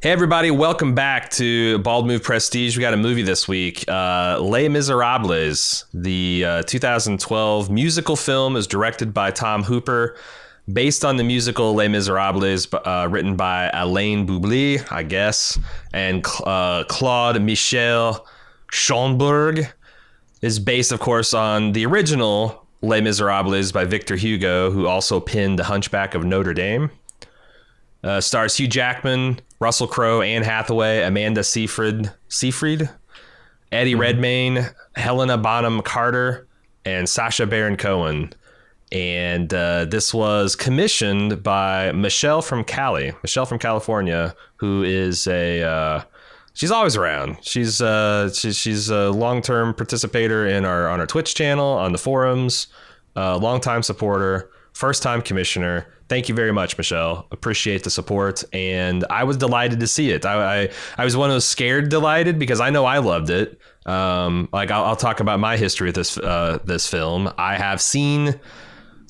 Hey everybody, welcome back to Bald Move Prestige. We got a movie this week, Les Miserables. The 2012 musical film is directed by Tom Hooper, based on the musical Les Miserables, written by Alain Boublil, I guess, and Claude Michel Schonberg. Is based, of course, on the original Les Miserables by Victor Hugo, who also penned The Hunchback of Notre Dame. Stars Hugh Jackman, Russell Crowe, Anne Hathaway, Amanda Seyfried, Eddie Redmayne, Helena Bonham Carter, and Sacha Baron Cohen. And this was commissioned by Michelle from Cali, Michelle from California, who is she's always around. She's a long-term participator on our Twitch channel, on the forums, long-time supporter, first-time commissioner. Thank you very much, Michelle. Appreciate the support, and I was delighted to see it. I was one of those scared delighted because I know I loved it. I'll talk about my history with this film. I have seen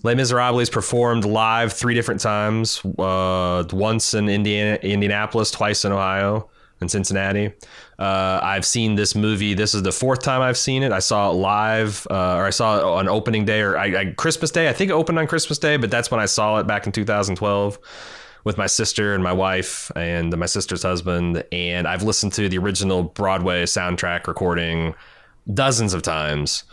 Les Miserables performed live 3 different times. Once in Indianapolis, twice in Ohio, and Cincinnati. I've seen this movie. This is the 4th time I've seen it. I saw it live, or I saw it on opening day, or Christmas Day. I think it opened on Christmas Day, but that's when I saw it back in 2012 with my sister and my wife and my sister's husband. And I've listened to the original Broadway soundtrack recording dozens of times.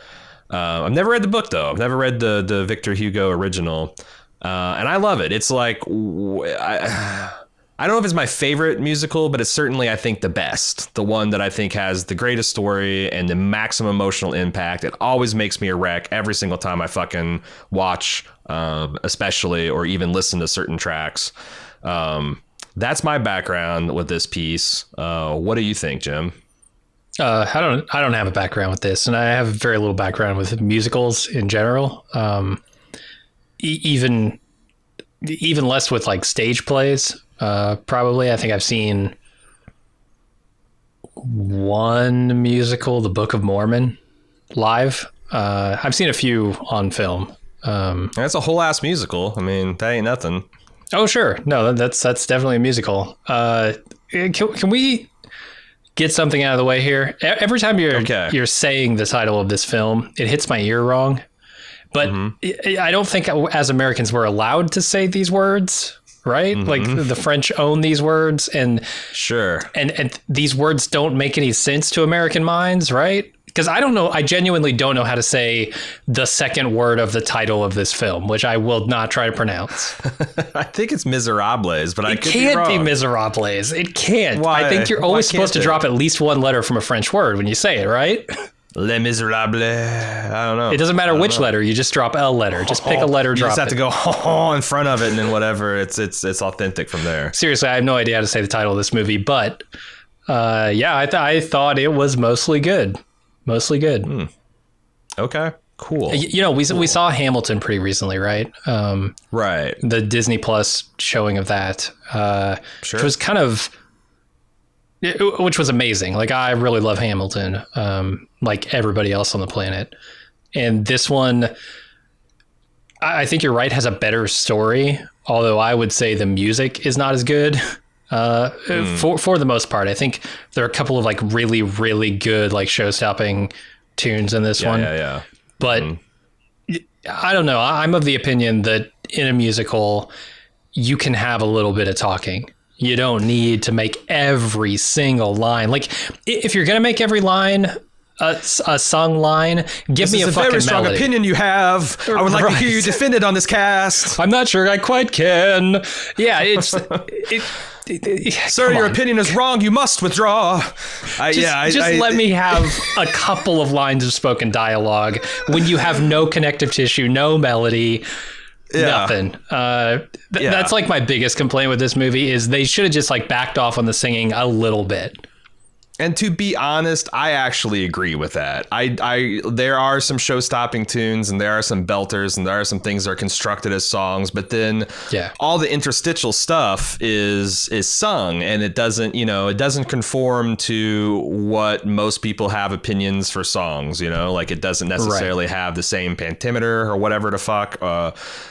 I've never read the book, though. I've never read the Victor Hugo original. And I love it. It's like... I don't know if it's my favorite musical, but it's certainly, I think, the best. The one that I think has the greatest story and the maximum emotional impact. It always makes me a wreck every single time I fucking watch, especially, or even listen to certain tracks. That's my background with this piece. What do you think, Jim? I don't have a background with this, and I have very little background with musicals in general. Even less with like stage plays. Probably. I think I've seen one musical, The Book of Mormon, live. I've seen a few on film. That's a whole ass musical. I mean, that ain't nothing. Oh, sure. No, that's definitely a musical. Can we get something out of the way here? Every time you're saying the title of this film, it hits my ear wrong. But I don't think as Americans we're allowed to say these words. Right? Like the French own these words, and sure. And these words don't make any sense to American minds, right? Because I don't know. I genuinely don't know how to say the second word of the title of this film, which I will not try to pronounce. I think it's Miserables, but it can't be Miserables. It can't. Why? I think you're always supposed to drop at least one letter from a French word when you say it, right? Les Miserables. I don't know. It doesn't matter which letter. You just drop L letter. Just pick a letter, drop it. You just have to go in front of it, and then whatever. It's authentic from there. Seriously, I have no idea how to say the title of this movie, but I thought it was mostly good. Mostly good. Okay. Cool. We saw Hamilton pretty recently, right? Right. The Disney Plus showing of that, sure. Which was amazing. Like, I really love Hamilton, like everybody else on the planet. And this one, I think you're right, has a better story. Although I would say the music is not as good for the most part. I think there are a couple of like really, really good, like show-stopping tunes in this one. Yeah. But I don't know. I'm of the opinion that in a musical, you can have a little bit of talking. You don't need to make every single line. Like, if you're going to make every line a sung line, give me a fucking melody. This is a very strong opinion you have. I would like to hear you defend it on this cast. I'm not sure I quite can. Yeah, Sir, your opinion is wrong. You must withdraw. Let me have a couple of lines of spoken dialogue when you have no connective tissue, no melody. Yeah. Nothing. That's like my biggest complaint with this movie is they should have just like backed off on the singing a little bit. And to be honest, I actually agree with that. There are some show-stopping tunes, and there are some belters, and there are some things that are constructed as songs. But then, all the interstitial stuff is sung, and it doesn't conform to what most people have opinions for songs. Like it doesn't necessarily have the same pentameter or whatever the fuck.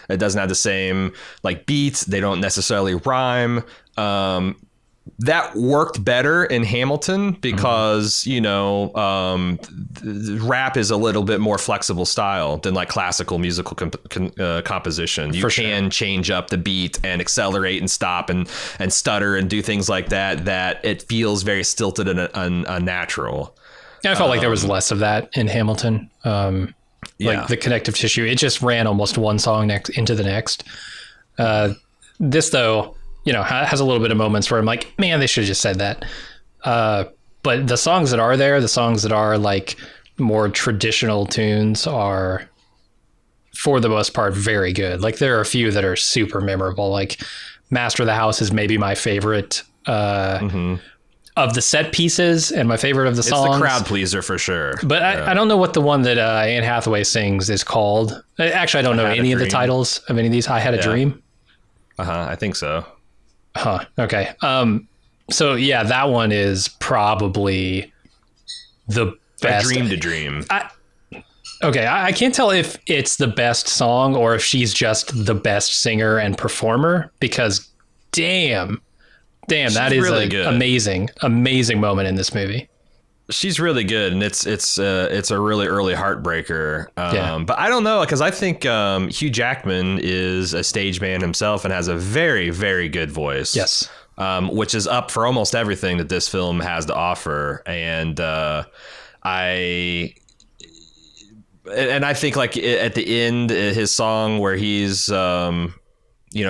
It doesn't have the same like beats. They don't necessarily rhyme. that worked better in Hamilton because, rap is a little bit more flexible style than like classical musical composition. You can change up the beat and accelerate and stop and stutter and do things like that it feels very stilted and unnatural. Yeah, I felt like there was less of that in Hamilton. Like the connective tissue, it just ran almost one song into the next. This, though, has a little bit of moments where I'm like, man, they should have just said that. But the songs that are there, the songs that are like more traditional tunes are, for the most part, very good. Like there are a few that are super memorable. Like Master of the House is maybe my favorite of the set pieces and my favorite of the songs. It's the crowd pleaser for sure. But I don't know what the one that Anne Hathaway sings is called. Actually, I don't know any of the titles of any of these. I Had a Dream. I think so. Okay. So yeah, that one is probably the best. I Dreamed a Dream. I can't tell if it's the best song or if she's just the best singer and performer, because damn, that is really an amazing moment in this movie. She's really good, and it's a really early heartbreaker. But I don't know, because I think Hugh Jackman is a stage man himself and has a very, very good voice. Yes. Which is up for almost everything that this film has to offer. And I think like at the end, his song where he's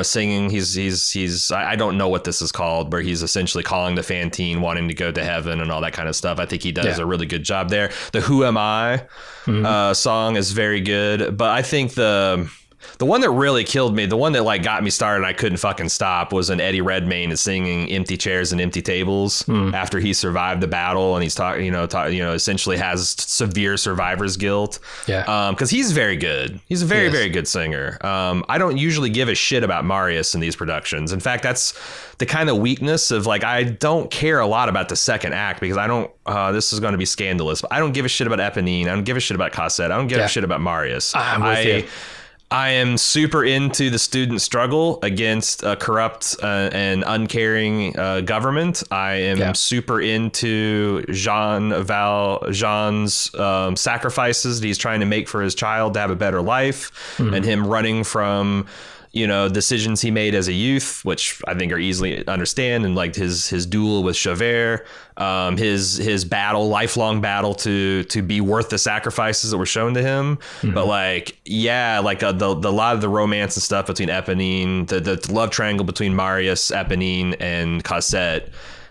singing, he's I don't know what this is called, where he's essentially calling the Fantine, wanting to go to heaven and all that kind of stuff. I think he does a really good job there. The Who Am I song is very good, but I think the one that really killed me, the one that like got me started and I couldn't fucking stop, was when Eddie Redmayne is singing Empty Chairs and Empty Tables after he survived the battle, and he's essentially has severe survivor's guilt. Yeah. Because he's very good. He's a very good singer. I don't usually give a shit about Marius in these productions. In fact, that's the kind of weakness of like, I don't care a lot about the second act because I don't, this is going to be scandalous, but I don't give a shit about Eponine. I don't give a shit about Cosette. I don't give a shit about Marius. I'm with you. I am super into the student struggle against a corrupt and uncaring government. I am super into Jean's sacrifices that he's trying to make for his child to have a better life, and him running from decisions he made as a youth, which I think are easily understand, and like his duel with Javert, his lifelong battle to be worth the sacrifices that were shown to him. But like, the lot of the romance and stuff between Eponine, the love triangle between Marius, Eponine, and Cosette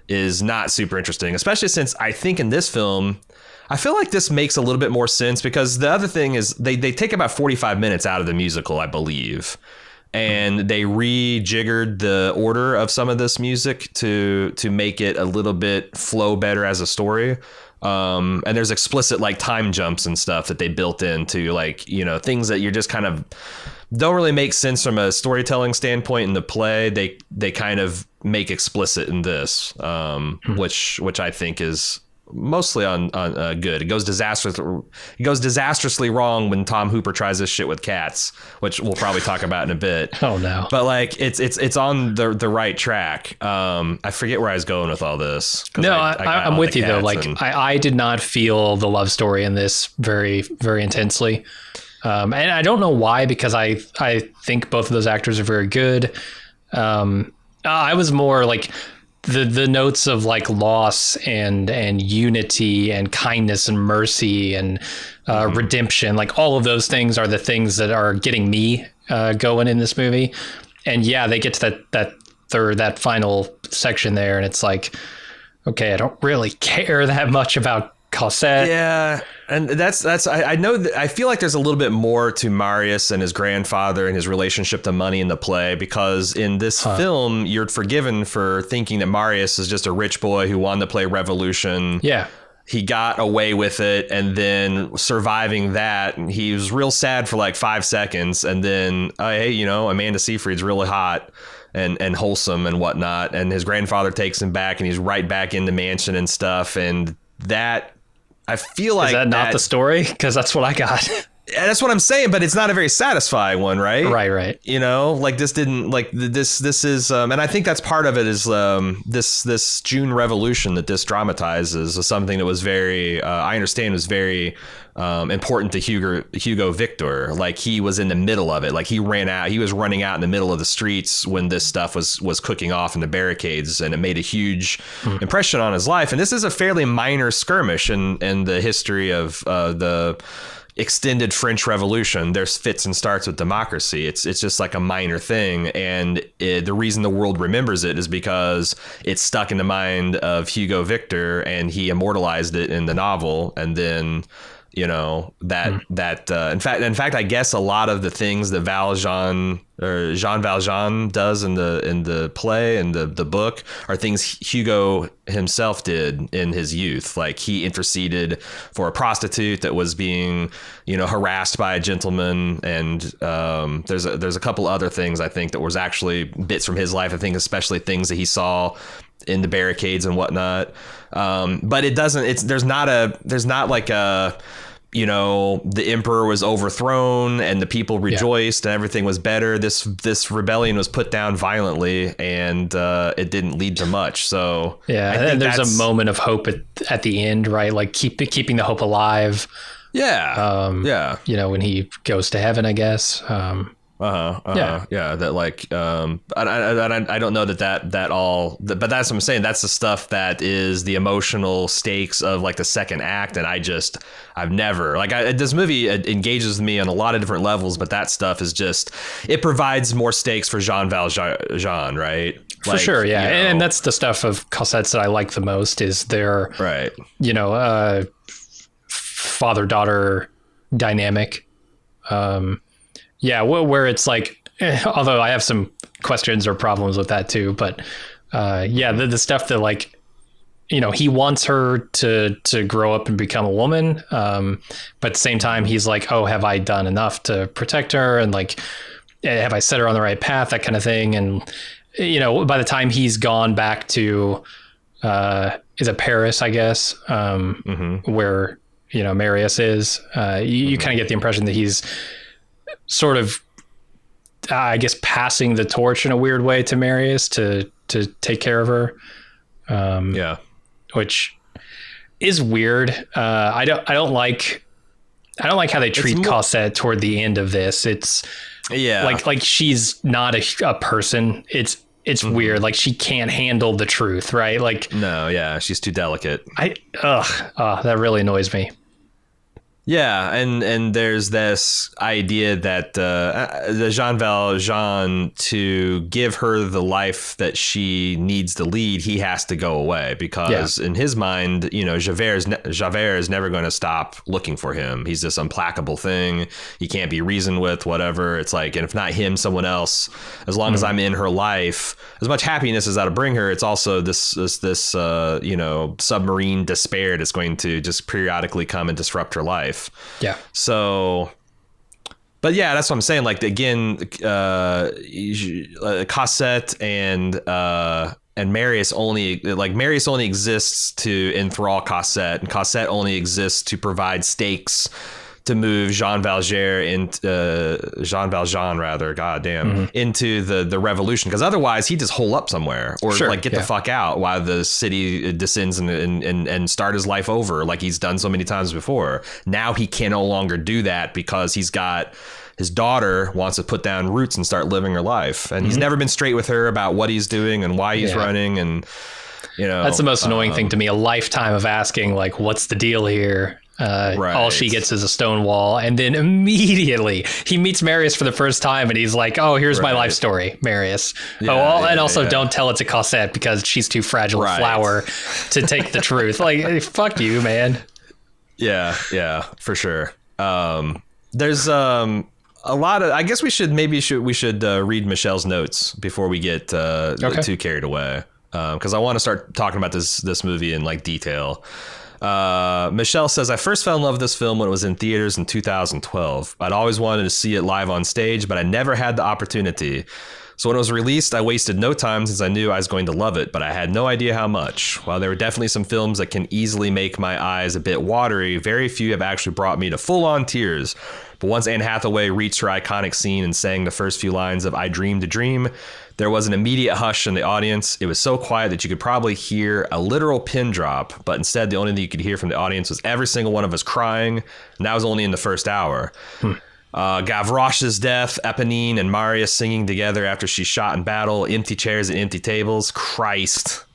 is not super interesting, especially since I think in this film, I feel like this makes a little bit more sense, because the other thing is they take about 45 minutes out of the musical, I believe. And they rejiggered the order of some of this music to make it a little bit flow better as a story. And there's explicit like time jumps and stuff that they built into, like, things that you're just kind of don't really make sense from a storytelling standpoint in the play. They kind of make explicit in this, which I think is mostly on good. It goes disastrously wrong when Tom Hooper tries this shit with cats, which we'll probably talk about in a bit. Oh no! But like it's on the right track. I forget where I was going with all this. No, I'm with you though. Like I did not feel the love story in this very, very intensely, and I don't know why, because I think both of those actors are very good. I was more like the notes of like loss and unity and kindness and mercy and redemption, like all of those things are the things that are getting me going in this movie. And yeah, they get to that final section there, and it's like, okay, I don't really care that much about Cosette. Yeah, and that's I know that I feel like there's a little bit more to Marius and his grandfather and his relationship to money in the play, because in this film you're forgiven for thinking that Marius is just a rich boy who won the play Revolution. Yeah. He got away with it, and then surviving that, he was real sad for like 5 seconds, and then hey, Amanda Seyfried's really hot and wholesome and whatnot, and his grandfather takes him back, and he's right back in the mansion and stuff, and that I feel like is that not the story? Because that's what I got. that's what I'm saying, but it's not a very satisfying one, right? Right. You know, like this didn't like this is and I think that's part of it is this June Revolution that this dramatizes is something that was very I understand was very important to Hugo Victor. Like he was in the middle of it. Like he was running out in the middle of the streets when this stuff was cooking off in the barricades, and it made a huge impression on his life. And this is a fairly minor skirmish in the history of the extended French Revolution. There's fits and starts with democracy. It's just like a minor thing, and the reason the world remembers it is because it's stuck in the mind of Hugo Victor, and he immortalized it in the novel. And then, you know, in fact, I guess a lot of the things that Jean Valjean does in the play and the book are things Hugo himself did in his youth. Like he interceded for a prostitute that was being, you know, harassed by a gentleman, and there's a couple other things I think that was actually bits from his life. I think especially things that he saw in the barricades and whatnot. But it doesn't. There's not like a, you know, the emperor was overthrown and the people rejoiced and everything was better. This rebellion was put down violently, and it didn't lead to much. So yeah, and there's a moment of hope at the end, right? Like keeping the hope alive. Yeah. You know, when he goes to heaven, I guess. Yeah. That like, I don't know that all, but that's what I'm saying. That's the stuff that is the emotional stakes of like the second act. And I've never this movie engages me on a lot of different levels, but that stuff is just, it provides more stakes for Jean Valjean, right? For sure. Yeah. You know, and that's the stuff of Cosette's that I like the most is their, right. You know, father-daughter dynamic. Yeah, where it's like, although I have some questions or problems with that too, but the stuff that like, you know, he wants her to grow up and become a woman, but at the same time he's like, oh, have I done enough to protect her, and like, have I set her on the right path, that kind of thing. And you know, by the time he's gone back to is it Paris, I guess, where, you know, Marius is, you kind of get the impression that he's sort of, I guess, passing the torch in a weird way to Marius to take care of her. Which is weird. I don't like how they treat Cosette toward the end of this. It's like she's not a person. It's weird. Like she can't handle the truth, right? Like, no, yeah, she's too delicate. That really annoys me. Yeah, and there's this idea that the Jean Valjean, to give her the life that she needs to lead, he has to go away because in his mind, you know, Javert is never going to stop looking for him. He's this implacable thing. He can't be reasoned with, whatever. It's like, and if not him, someone else. As long as I'm in her life, as much happiness as that'll bring her, it's also this you know, submarine despair that's going to just periodically come and disrupt her life. Yeah. So, but yeah, that's what I'm saying. Like, again, Cosette and Marius only exists to enthrall Cosette, and Cosette only exists to provide stakes to move Jean Valjean, into the revolution, because otherwise he'd just hole up somewhere or get the fuck out while the city descends and start his life over like he's done so many times before. Now he can no longer do that because he's got his daughter wants to put down roots and start living her life, and he's never been straight with her about what he's doing and why he's running. And you know, that's the most annoying thing to me. A lifetime of asking, like, what's the deal here? Right. All she gets is a stone wall, and then immediately he meets Marius for the first time, and he's like, "Oh, here's my life story, Marius." Don't tell it to Cosette because she's too fragile a flower to take the truth. Like, fuck you, man. Yeah, for sure. There's a lot of. I guess we should read Michelle's notes before we get too carried away, because I want to start talking about this movie in like detail. Michelle says, I first fell in love with this film when it was in theaters in 2012. I'd always wanted to see it live on stage, but I never had the opportunity. So when it was released, I wasted no time since I knew I was going to love it, but I had no idea how much. While there were definitely some films that can easily make my eyes a bit watery, very few have actually brought me to full-on tears. But once Anne Hathaway reached her iconic scene and sang the first few lines of I Dreamed a Dream, there was an immediate hush in the audience. It was so quiet that you could probably hear a literal pin drop, but instead the only thing you could hear from the audience was every single one of us crying, and that was only in the first hour. Gavroche's death, Eponine and Marius singing together after she's shot in battle, empty chairs and empty tables. Christ,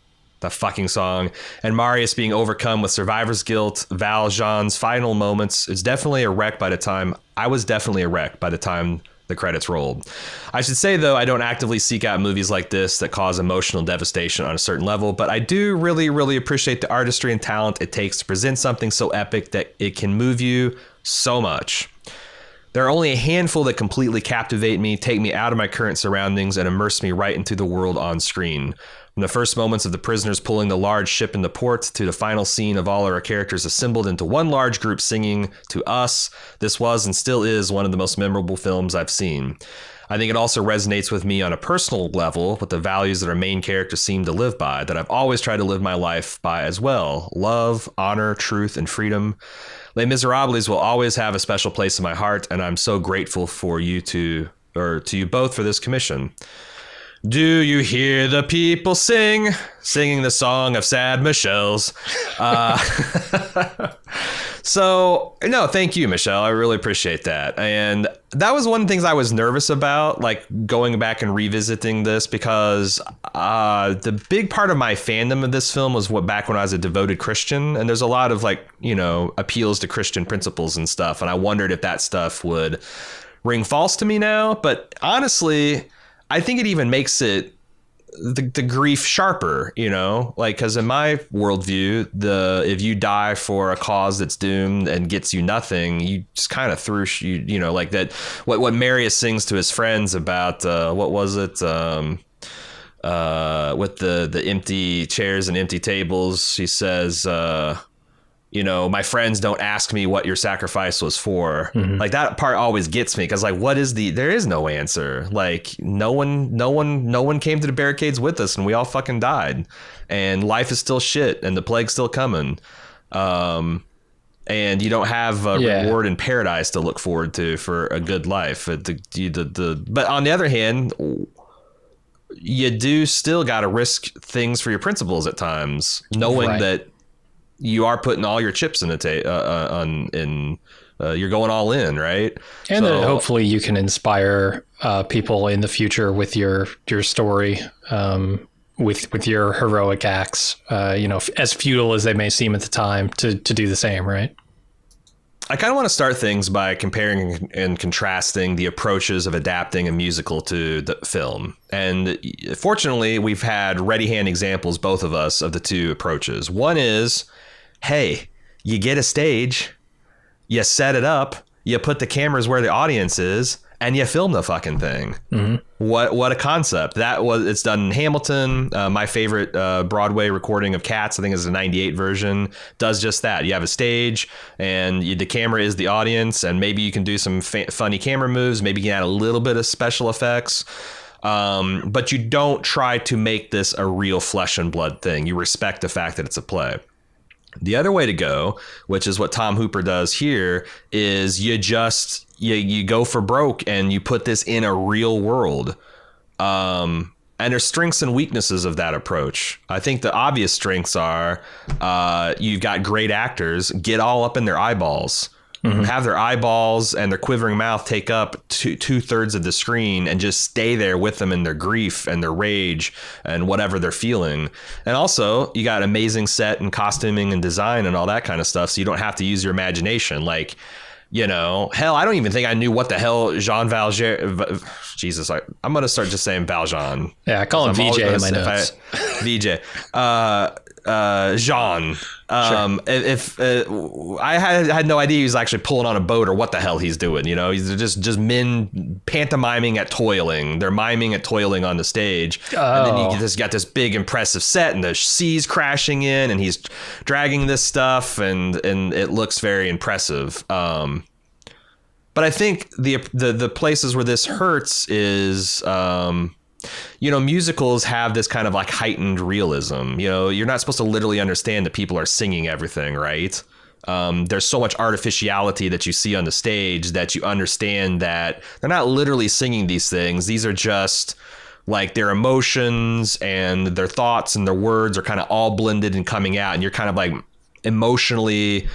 the fucking song. And Marius being overcome with survivor's guilt, Valjean's final moments. It's definitely a wreck by the time... I was definitely a wreck by the time the credits rolled. I should say, though, I don't actively seek out movies like this that cause emotional devastation on a certain level, but I do really, really appreciate the artistry and talent it takes to present something so epic that it can move you so much. There are only a handful that completely captivate me, take me out of my current surroundings, and immerse me right into the world on screen. From the first moments of the prisoners pulling the large ship into port to the final scene of all our characters assembled into one large group singing to us, this was and still is one of the most memorable films I've seen. I think it also resonates with me on a personal level with the values that our main characters seem to live by, that I've always tried to live my life by as well. Love, honor, truth, and freedom. Les Miserables will always have a special place in my heart, and I'm so grateful for you to you both for this commission. Do you hear the people singing the song of sad Michelle's? So, no, thank you, Michelle. I really appreciate that. And that was one of the things I was nervous about, like going back and revisiting this, because the big part of my fandom of this film was back when I was a devoted Christian. And there's a lot of appeals to Christian principles and stuff. And I wondered if that stuff would ring false to me now. But honestly, I think it even makes it the grief sharper, because in my worldview, if you die for a cause that's doomed and gets you nothing, you just kind of like that. What Marius sings to his friends about, what was it? With the empty chairs and empty tables, he says, my friends don't ask me what your sacrifice was for. Mm-hmm. Like that part always gets me, because there is no answer. Like no one came to the barricades with us, and we all fucking died, and life is still shit, and the plague's still coming. And you don't have a reward in paradise to look forward to for a good life. But on the other hand, you do still got to risk things for your principles at times, knowing that you are putting all your chips in the you're going all in, right? And then hopefully you can inspire people in the future with your story, with your heroic acts, as futile as they may seem at the time, to do the same, right? I kind of want to start things by comparing and contrasting the approaches of adapting a musical to the film. And fortunately, we've had ready-hand examples, both of us, of the two approaches. One is, hey, you get a stage, you set it up, you put the cameras where the audience is, and you film the fucking thing. Mm-hmm. What a concept. It's done in Hamilton. My favorite Broadway recording of Cats, I think is the 98 version, does just that. You have a stage, and the camera is the audience, and maybe you can do some funny camera moves. Maybe you can add a little bit of special effects. But you don't try to make this a real flesh and blood thing. You respect the fact that it's a play. The other way to go, which is what Tom Hooper does here, is you go for broke and you put this in a real world. And there's strengths and weaknesses of that approach. I think the obvious strengths are you've got great actors, get all up in their eyeballs. Mm-hmm. Have their eyeballs and their quivering mouth take up two-thirds of the screen, and just stay there with them in their grief and their rage and whatever they're feeling. And also, you got amazing set and costuming and design and all that kind of stuff, so you don't have to use your imagination. Like, hell, I don't even think I knew what the hell Jean Valjean... Jesus, I'm going to start just saying Valjean. Yeah, I call him VJ in my notes. VJ. Jean. Sure. If I had no idea he was actually pulling on a boat or what the hell he's doing, he's just men pantomiming at toiling. They're miming at toiling on the stage. Oh. And then you just got this big impressive set, and the sea's crashing in, and he's dragging this stuff, and it looks very impressive. But I think the places where this hurts is, musicals have this kind of like heightened realism. You're not supposed to literally understand that people are singing everything, right? There's so much artificiality that you see on the stage that you understand that they're not literally singing these things. These are just like their emotions and their thoughts and their words are kind of all blended and coming out, and you're kind of like emotionally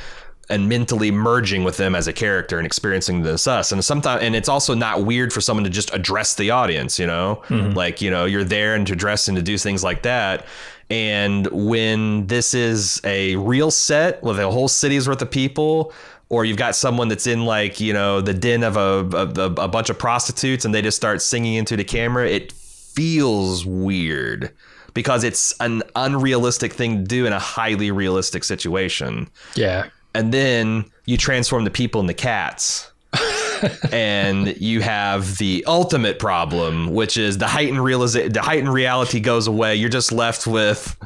and mentally merging with them as a character and experiencing this us. And sometimes, and it's also not weird for someone to just address the audience, you know, like, you know, you're there and to address and to do things like that. And when this is a real set with a whole city's worth of people, or you've got someone that's in like, you know, the den of a bunch of prostitutes and they just start singing into the camera, it feels weird because it's an unrealistic thing to do in a highly realistic situation. Yeah. And then you transform the people into cats. And you have the ultimate problem, which is the heightened reality goes away. You're just left with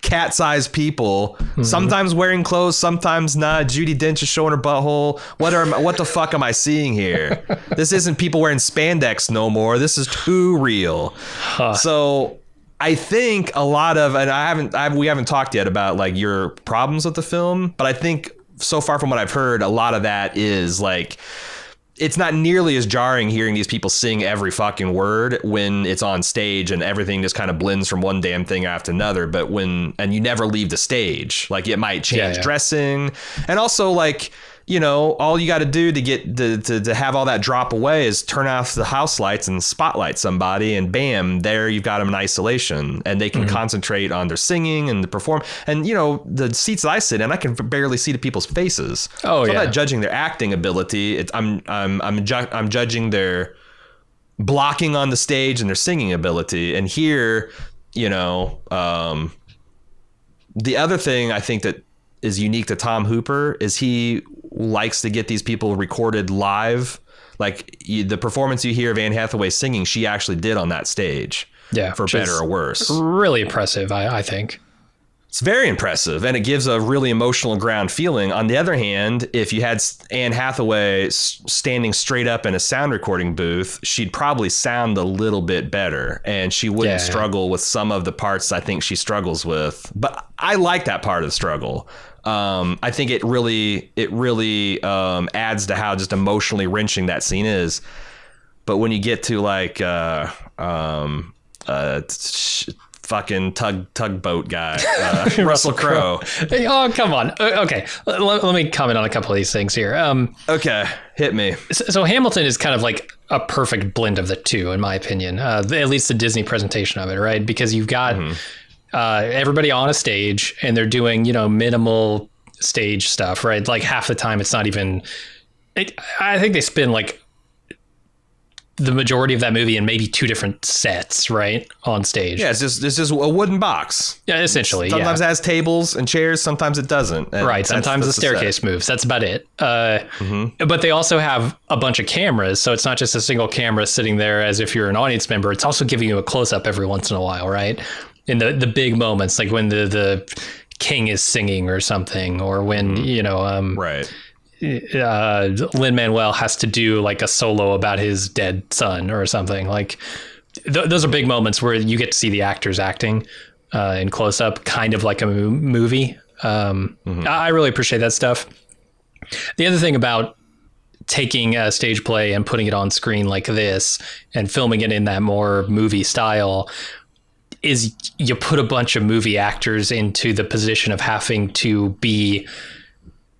cat-sized people, sometimes wearing clothes, sometimes not. Judi Dench is showing her butthole. What the fuck am I seeing here? This isn't people wearing spandex no more. This is too real. So I think a lot of, and we haven't talked yet about like your problems with the film, but I think so far from what I've heard, a lot of that is like, it's not nearly as jarring hearing these people sing every fucking word when it's on stage and everything just kind of blends from one damn thing after another. But and you never leave the stage, like it might change dressing. And also like, you know, all you got to do to get to have all that drop away is turn off the house lights and spotlight somebody, and bam, there you've got them in isolation, and they can concentrate on their singing and the perform. And you know, the seats that I sit in, I can barely see the people's faces. Oh, so I'm not judging their acting ability. I'm judging their blocking on the stage and their singing ability. And here, you know, the other thing I think that is unique to Tom Hooper is he likes to get these people recorded live. Like the performance you hear of Anne Hathaway singing, she actually did on that stage. Yeah, for better or worse. Really impressive, I think. It's very impressive, and it gives a really emotional ground feeling. On the other hand, if you had Anne Hathaway standing straight up in a sound recording booth, she'd probably sound a little bit better, and she wouldn't struggle with some of the parts I think she struggles with. But I like that part of the struggle. I think it really adds to how just emotionally wrenching that scene is. But when you get to like fucking tugboat guy, Russell Crowe. Oh, come on. Okay, let me comment on a couple of these things here. Okay, hit me. So Hamilton is kind of like a perfect blend of the two, in my opinion. At least the Disney presentation of it, right? Because you've got everybody on a stage, and they're doing, you know, minimal stage stuff, right? Like half the time, it's not even. I think they spend like the majority of that movie in maybe two different sets, right, on stage. Yeah, it's just a wooden box. Yeah, essentially. Sometimes it has tables and chairs. Sometimes it doesn't. And right. Sometimes the staircase moves. That's about it. But they also have a bunch of cameras, so it's not just a single camera sitting there as if you're an audience member. It's also giving you a close up every once in a while, right? In the big moments, like when the king is singing or something, or when you know, right. Lin-Manuel has to do like a solo about his dead son or something. Like those are big moments where you get to see the actors acting in close up, kind of like a movie. I really appreciate that stuff. The other thing about taking a stage play and putting it on screen like this and filming it in that more movie style is you put a bunch of movie actors into the position of having to be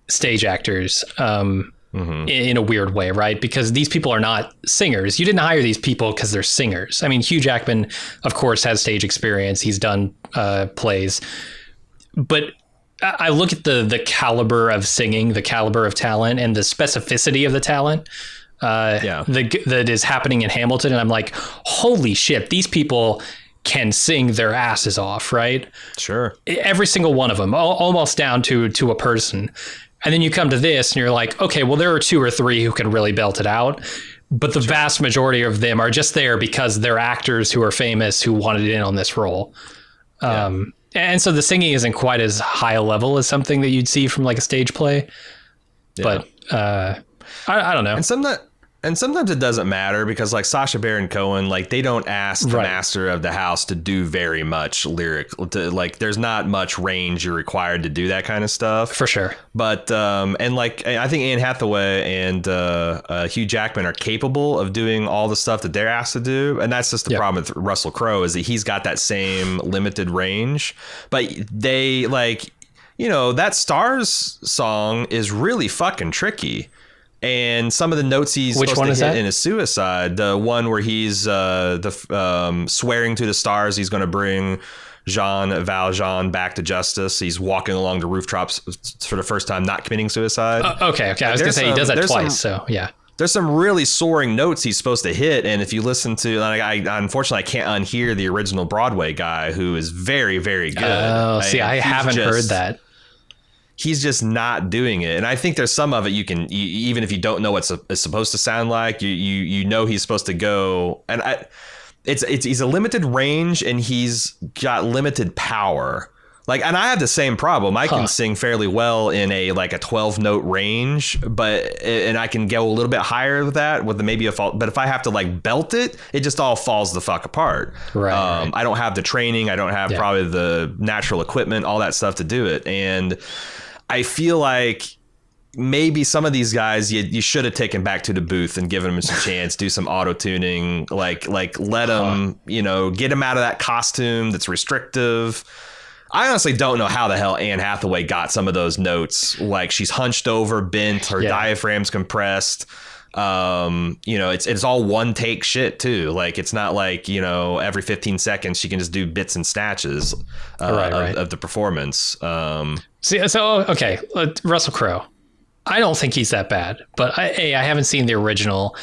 stage actors in a weird way, right? Because these people are not singers. You didn't hire these people because they're singers. I mean, Hugh Jackman, of course, has stage experience. He's done plays. But I look at the caliber of singing, the caliber of talent, and the specificity of the talent that is happening in Hamilton. And I'm like, holy shit, these people can sing their asses off, right? Sure. Every single one of them, almost down to a person. And then you come to this and you're like, okay, well, there are two or three who can really belt it out. But the vast majority of them are just there because they're actors who are famous who wanted in on this role. And so the singing isn't quite as high a level as something that you'd see from like a stage play. Yeah. But I don't know. And And sometimes it doesn't matter because like Sacha Baron Cohen, like they don't ask the master of the house to do very much like there's not much range you're required to do that kind of stuff. For sure. But and like I think Anne Hathaway and Hugh Jackman are capable of doing all the stuff that they're asked to do. And that's just the problem with Russell Crowe is that he's got that same limited range. But they like, you know, that Stars song is really fucking tricky. And some of the notes he's supposed to hit in his Suicide, the one where he's swearing to the stars he's going to bring Jean Valjean back to justice. He's walking along the rooftops for the first time, not committing suicide. Okay. I was going to say he does that twice. So yeah. There's some really soaring notes he's supposed to hit. And if you listen to, like, unfortunately, I can't unhear the original Broadway guy who is very, very good. Oh, see, I haven't heard that. He's just not doing it. And I think there's some of it even if you don't know what it's supposed to sound like, you know he's supposed to go. And he's a limited range and he's got limited power. Like, and I have the same problem. I can sing fairly well in a 12 note range, and I can go a little bit higher with that with maybe a fault. But if I have to like belt it, it just all falls the fuck apart. Right. I don't have the training. I don't have probably the natural equipment, all that stuff to do it. And I feel like maybe some of these guys you should have taken back to the booth and given them a chance, do some auto tuning, like let them, get them out of that costume that's restrictive. I honestly don't know how the hell Anne Hathaway got some of those notes. Like she's hunched over, bent, her diaphragm's compressed. It's all one take shit too. Like it's not like, every 15 seconds she can just do bits and snatches of the performance. Okay, Russell Crowe. I don't think he's that bad, but I haven't seen the original,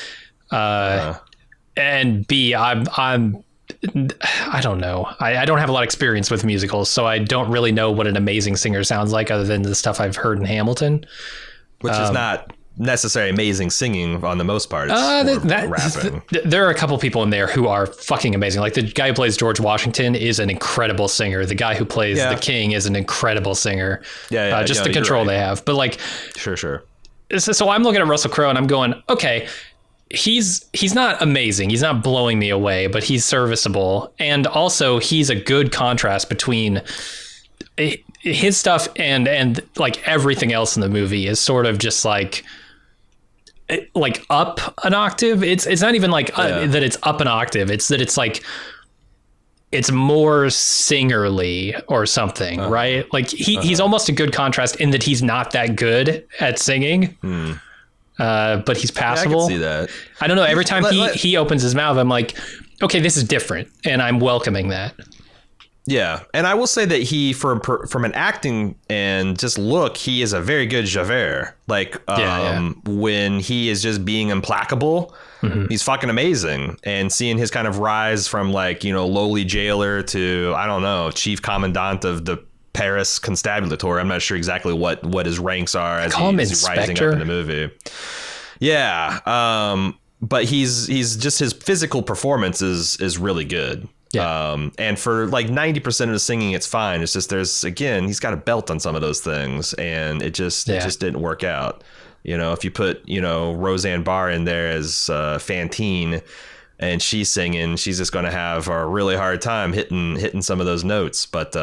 and B, I don't know. I don't have a lot of experience with musicals, so I don't really know what an amazing singer sounds like other than the stuff I've heard in Hamilton, which is not necessarily amazing singing on the most part. It's rapping. There are a couple people in there who are fucking amazing. Like the guy who plays George Washington is an incredible singer. The guy who plays the King is an incredible singer. Just the control they have. But like, sure. So I'm looking at Russell Crowe and I'm going, okay, he's not amazing. He's not blowing me away, but he's serviceable. And also he's a good contrast between his stuff and like everything else in the movie is sort of just like up an octave. It's not even like that it's up an octave. It's that it's like it's more singerly or something, right? Like he's almost a good contrast in that he's not that good at singing. But he's passable. I can see that. I don't know. Every time he opens his mouth, I'm like, okay, this is different, and I'm welcoming that. Yeah, and I will say that he, from an acting and just look, he is a very good Javert. Like when he is just being implacable, he's fucking amazing. And seeing his kind of rise from lowly jailer to, I don't know, chief commandant of the Paris Constabulatory. I'm not sure exactly what his ranks are as he's rising up in the movie. Yeah, but he's just his physical performance is really good. Yeah. And for like 90% of the singing, it's fine. It's just he's got a belt on some of those things, and it just didn't work out. If you put Roseanne Barr in there as Fantine, and she's singing, she's just going to have a really hard time hitting some of those notes. But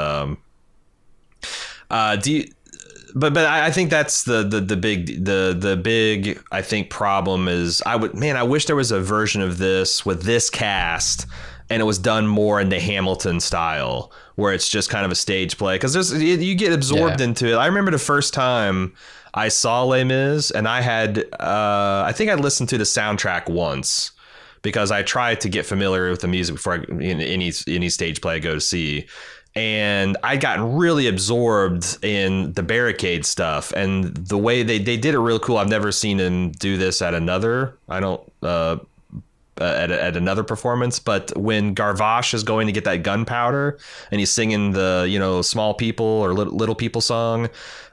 But I think that's the big I think problem is I wish there was a version of this with this cast and it was done more in the Hamilton style where it's just kind of a stage play, because you get absorbed into it. I remember the first time I saw Les Mis, and I had I think I listened to the soundtrack once because I tried to get familiar with the music before any stage play I go to see. And I'd gotten really absorbed in the barricade stuff, and the way they did it real cool. I've never seen him do this at another. At another performance, but when Garvache is going to get that gunpowder and he's singing the small people or little people song,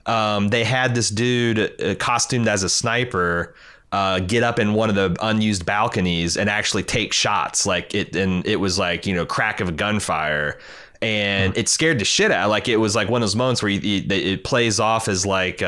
they had this dude costumed as a sniper get up in one of the unused balconies and actually take shots it was like crack of a gunfire. And it scared the shit out. Like it was like one of those moments where it plays off as like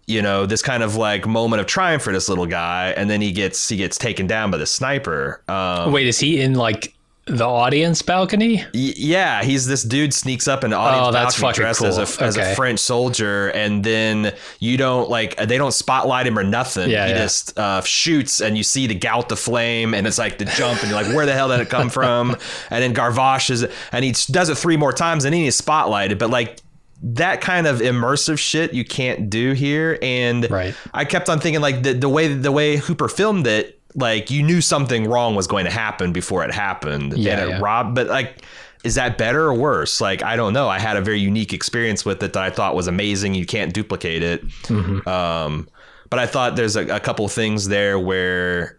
this kind of like moment of triumph for this little guy, and then he gets taken down by the sniper. Wait, is he in like the audience balcony? Yeah, he's this dude sneaks up in the audience balcony dressed cool. as a French soldier, and then they don't spotlight him or nothing. He just shoots, and you see the gout of flame, and it's like the jump, and you're like, where the hell did it come from? And then Gavroche and he does it 3 more times, and then he's spotlighted. But like that kind of immersive shit you can't do here. And I kept on thinking like the way Hooper filmed it, like you knew something wrong was going to happen before it happened. But like, is that better or worse? Like, I don't know. I had a very unique experience with it that I thought was amazing. You can't duplicate it. But I thought there's a couple of things there where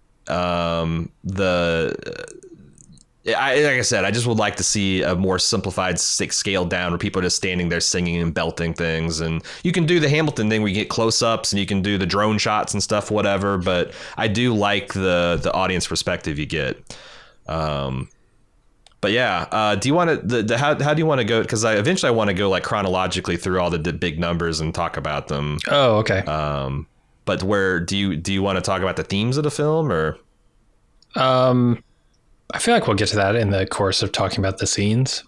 like I said, I just would like to see a more simplified, scaled down, where people are just standing there singing and belting things. And you can do the Hamilton thing where you get close-ups and you can do the drone shots and stuff, whatever. But I do like the audience perspective you get. But yeah, do you want to how do you want to go? Because eventually I want to go like chronologically through all the big numbers and talk about them. Oh, okay. But where do you want to talk about the themes of the film, or? I feel like we'll get to that in the course of talking about the scenes.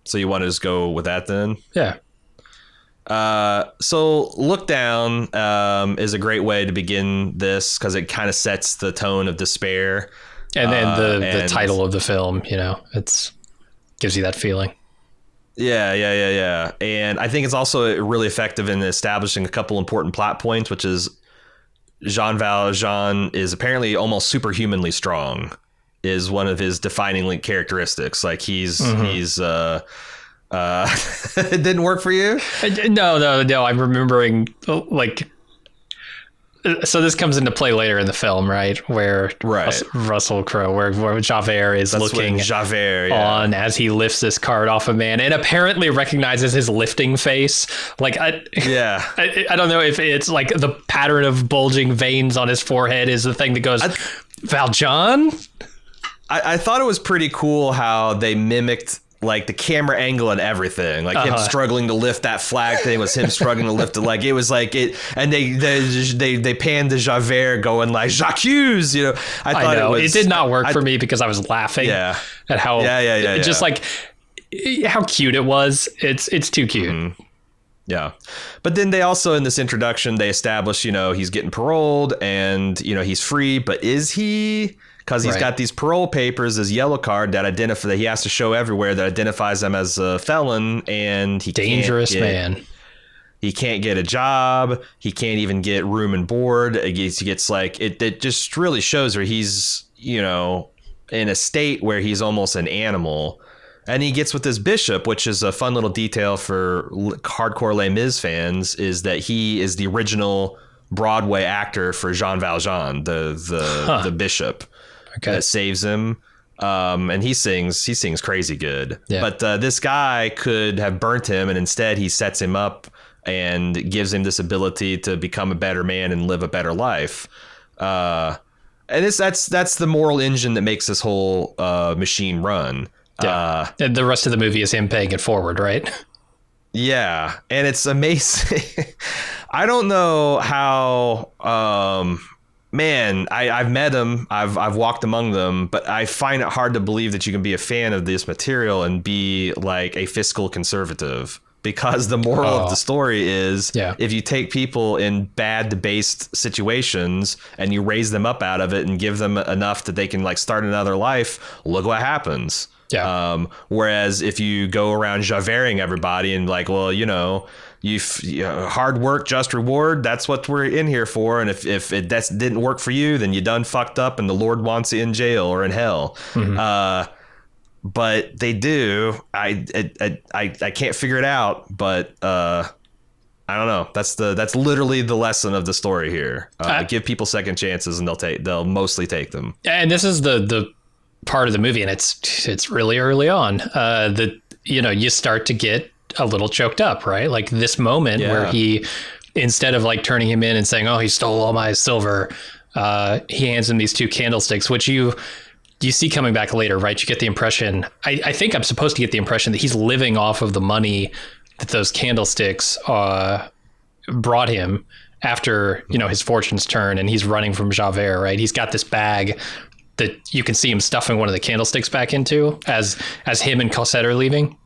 So you want to just go with that then? Yeah. So Look Down is a great way to begin this, because it kind of sets the tone of despair. And then the title of the film, it's gives you that feeling. Yeah. And I think it's also really effective in establishing a couple important plot points, which is Jean Valjean is apparently almost superhumanly strong, is one of his defining characteristics. Like he's it didn't work for you? No. I'm remembering like, so this comes into play later in the film, right? Where Russell Crowe, where Javert is looking on as he lifts this card off a man and apparently recognizes his lifting face. Like, I don't know if it's like the pattern of bulging veins on his forehead is the thing that goes, Valjean? I thought it was pretty cool how they mimicked like the camera angle and everything, like him struggling to lift that flag thing was him struggling to lift it. Like it was like it, and they panned to Javert going like J'accuse, I thought it did not work for me because I was laughing at how just like how cute it was. It's too cute. Mm-hmm. Yeah. But then they also, in this introduction, they establish, he's getting paroled and, he's free, but is he? Because he's got these parole papers, his yellow card that he has to show everywhere that identifies him as a felon, and he man. He can't get a job. He can't even get room and board. He gets like it just really shows where he's, in a state where he's almost an animal. And he gets with this bishop, which is a fun little detail for hardcore Les Mis fans, is that he is the original Broadway actor for Jean Valjean, the bishop. Okay. That saves him. And he sings crazy good. Yeah. But this guy could have burnt him, and instead he sets him up and gives him this ability to become a better man and live a better life. And that's the moral engine that makes this whole machine run. Yeah. And the rest of the movie is him paying it forward, right? Yeah. And it's amazing. I don't know how... Man, I've met them. I've walked among them, but I find it hard to believe that you can be a fan of this material and be like a fiscal conservative, because the moral of the story is if you take people in bad, debased situations and you raise them up out of it and give them enough that they can like start another life, look what happens. Yeah. Whereas if you go around Javering everybody and like, well, hard work, just reward. That's what we're in here for. And if that didn't work for you, then you done fucked up and the Lord wants you in jail or in hell. Mm-hmm. But they do. I can't figure it out. But I don't know. That's literally the lesson of the story here. Give people second chances and they'll mostly take them. And this is the part of the movie, and it's really early on that you start to get a little choked up, right? Like this moment where he, instead of like turning him in and saying, oh, he stole all my silver, he hands him these 2 candlesticks, which you see coming back later, right? You get the impression, I think I'm supposed to get the impression that he's living off of the money that those candlesticks brought him. after, his fortunes turn and he's running from Javert, right? He's got this bag that you can see him stuffing one of the candlesticks back into as him and Cosette are leaving.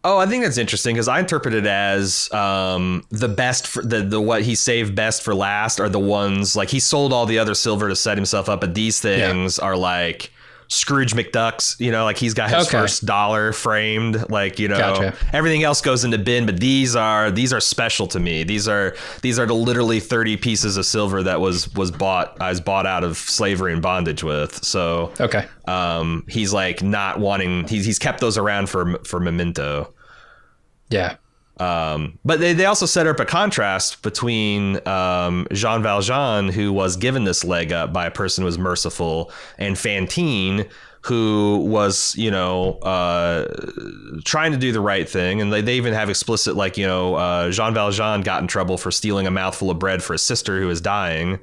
Oh, I think that's interesting because I interpret it as the best for the what he saved best for last are the ones like he sold all the other silver to set himself up, but these things are like Scrooge McDuck's, like he's got his first dollar framed, like, Gotcha. Everything else goes in the bin, but these are special to me. These are the literally 30 pieces of silver that I was bought out of slavery and bondage with. So he's like not wanting, he's kept those around for memento. Yeah. But they also set up a contrast between Jean Valjean, who was given this leg up by a person who was merciful, and Fantine, who was, trying to do the right thing. And they even have explicit, like, Jean Valjean got in trouble for stealing a mouthful of bread for his sister who was dying.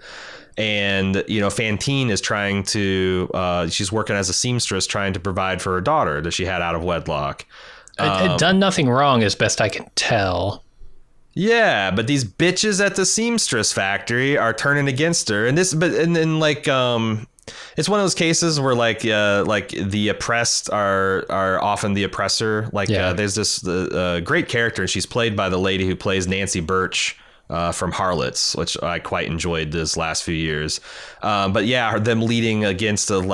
And, Fantine is trying to, she's working as a seamstress trying to provide for her daughter that she had out of wedlock. Done nothing wrong as best I can tell. Yeah, but these bitches at the seamstress factory are turning against her, and it's one of those cases where like the oppressed are often the oppressor. There's this great character, and she's played by the lady who plays Nancy Birch from Harlots, which I quite enjoyed this last few years. But yeah, them leading against this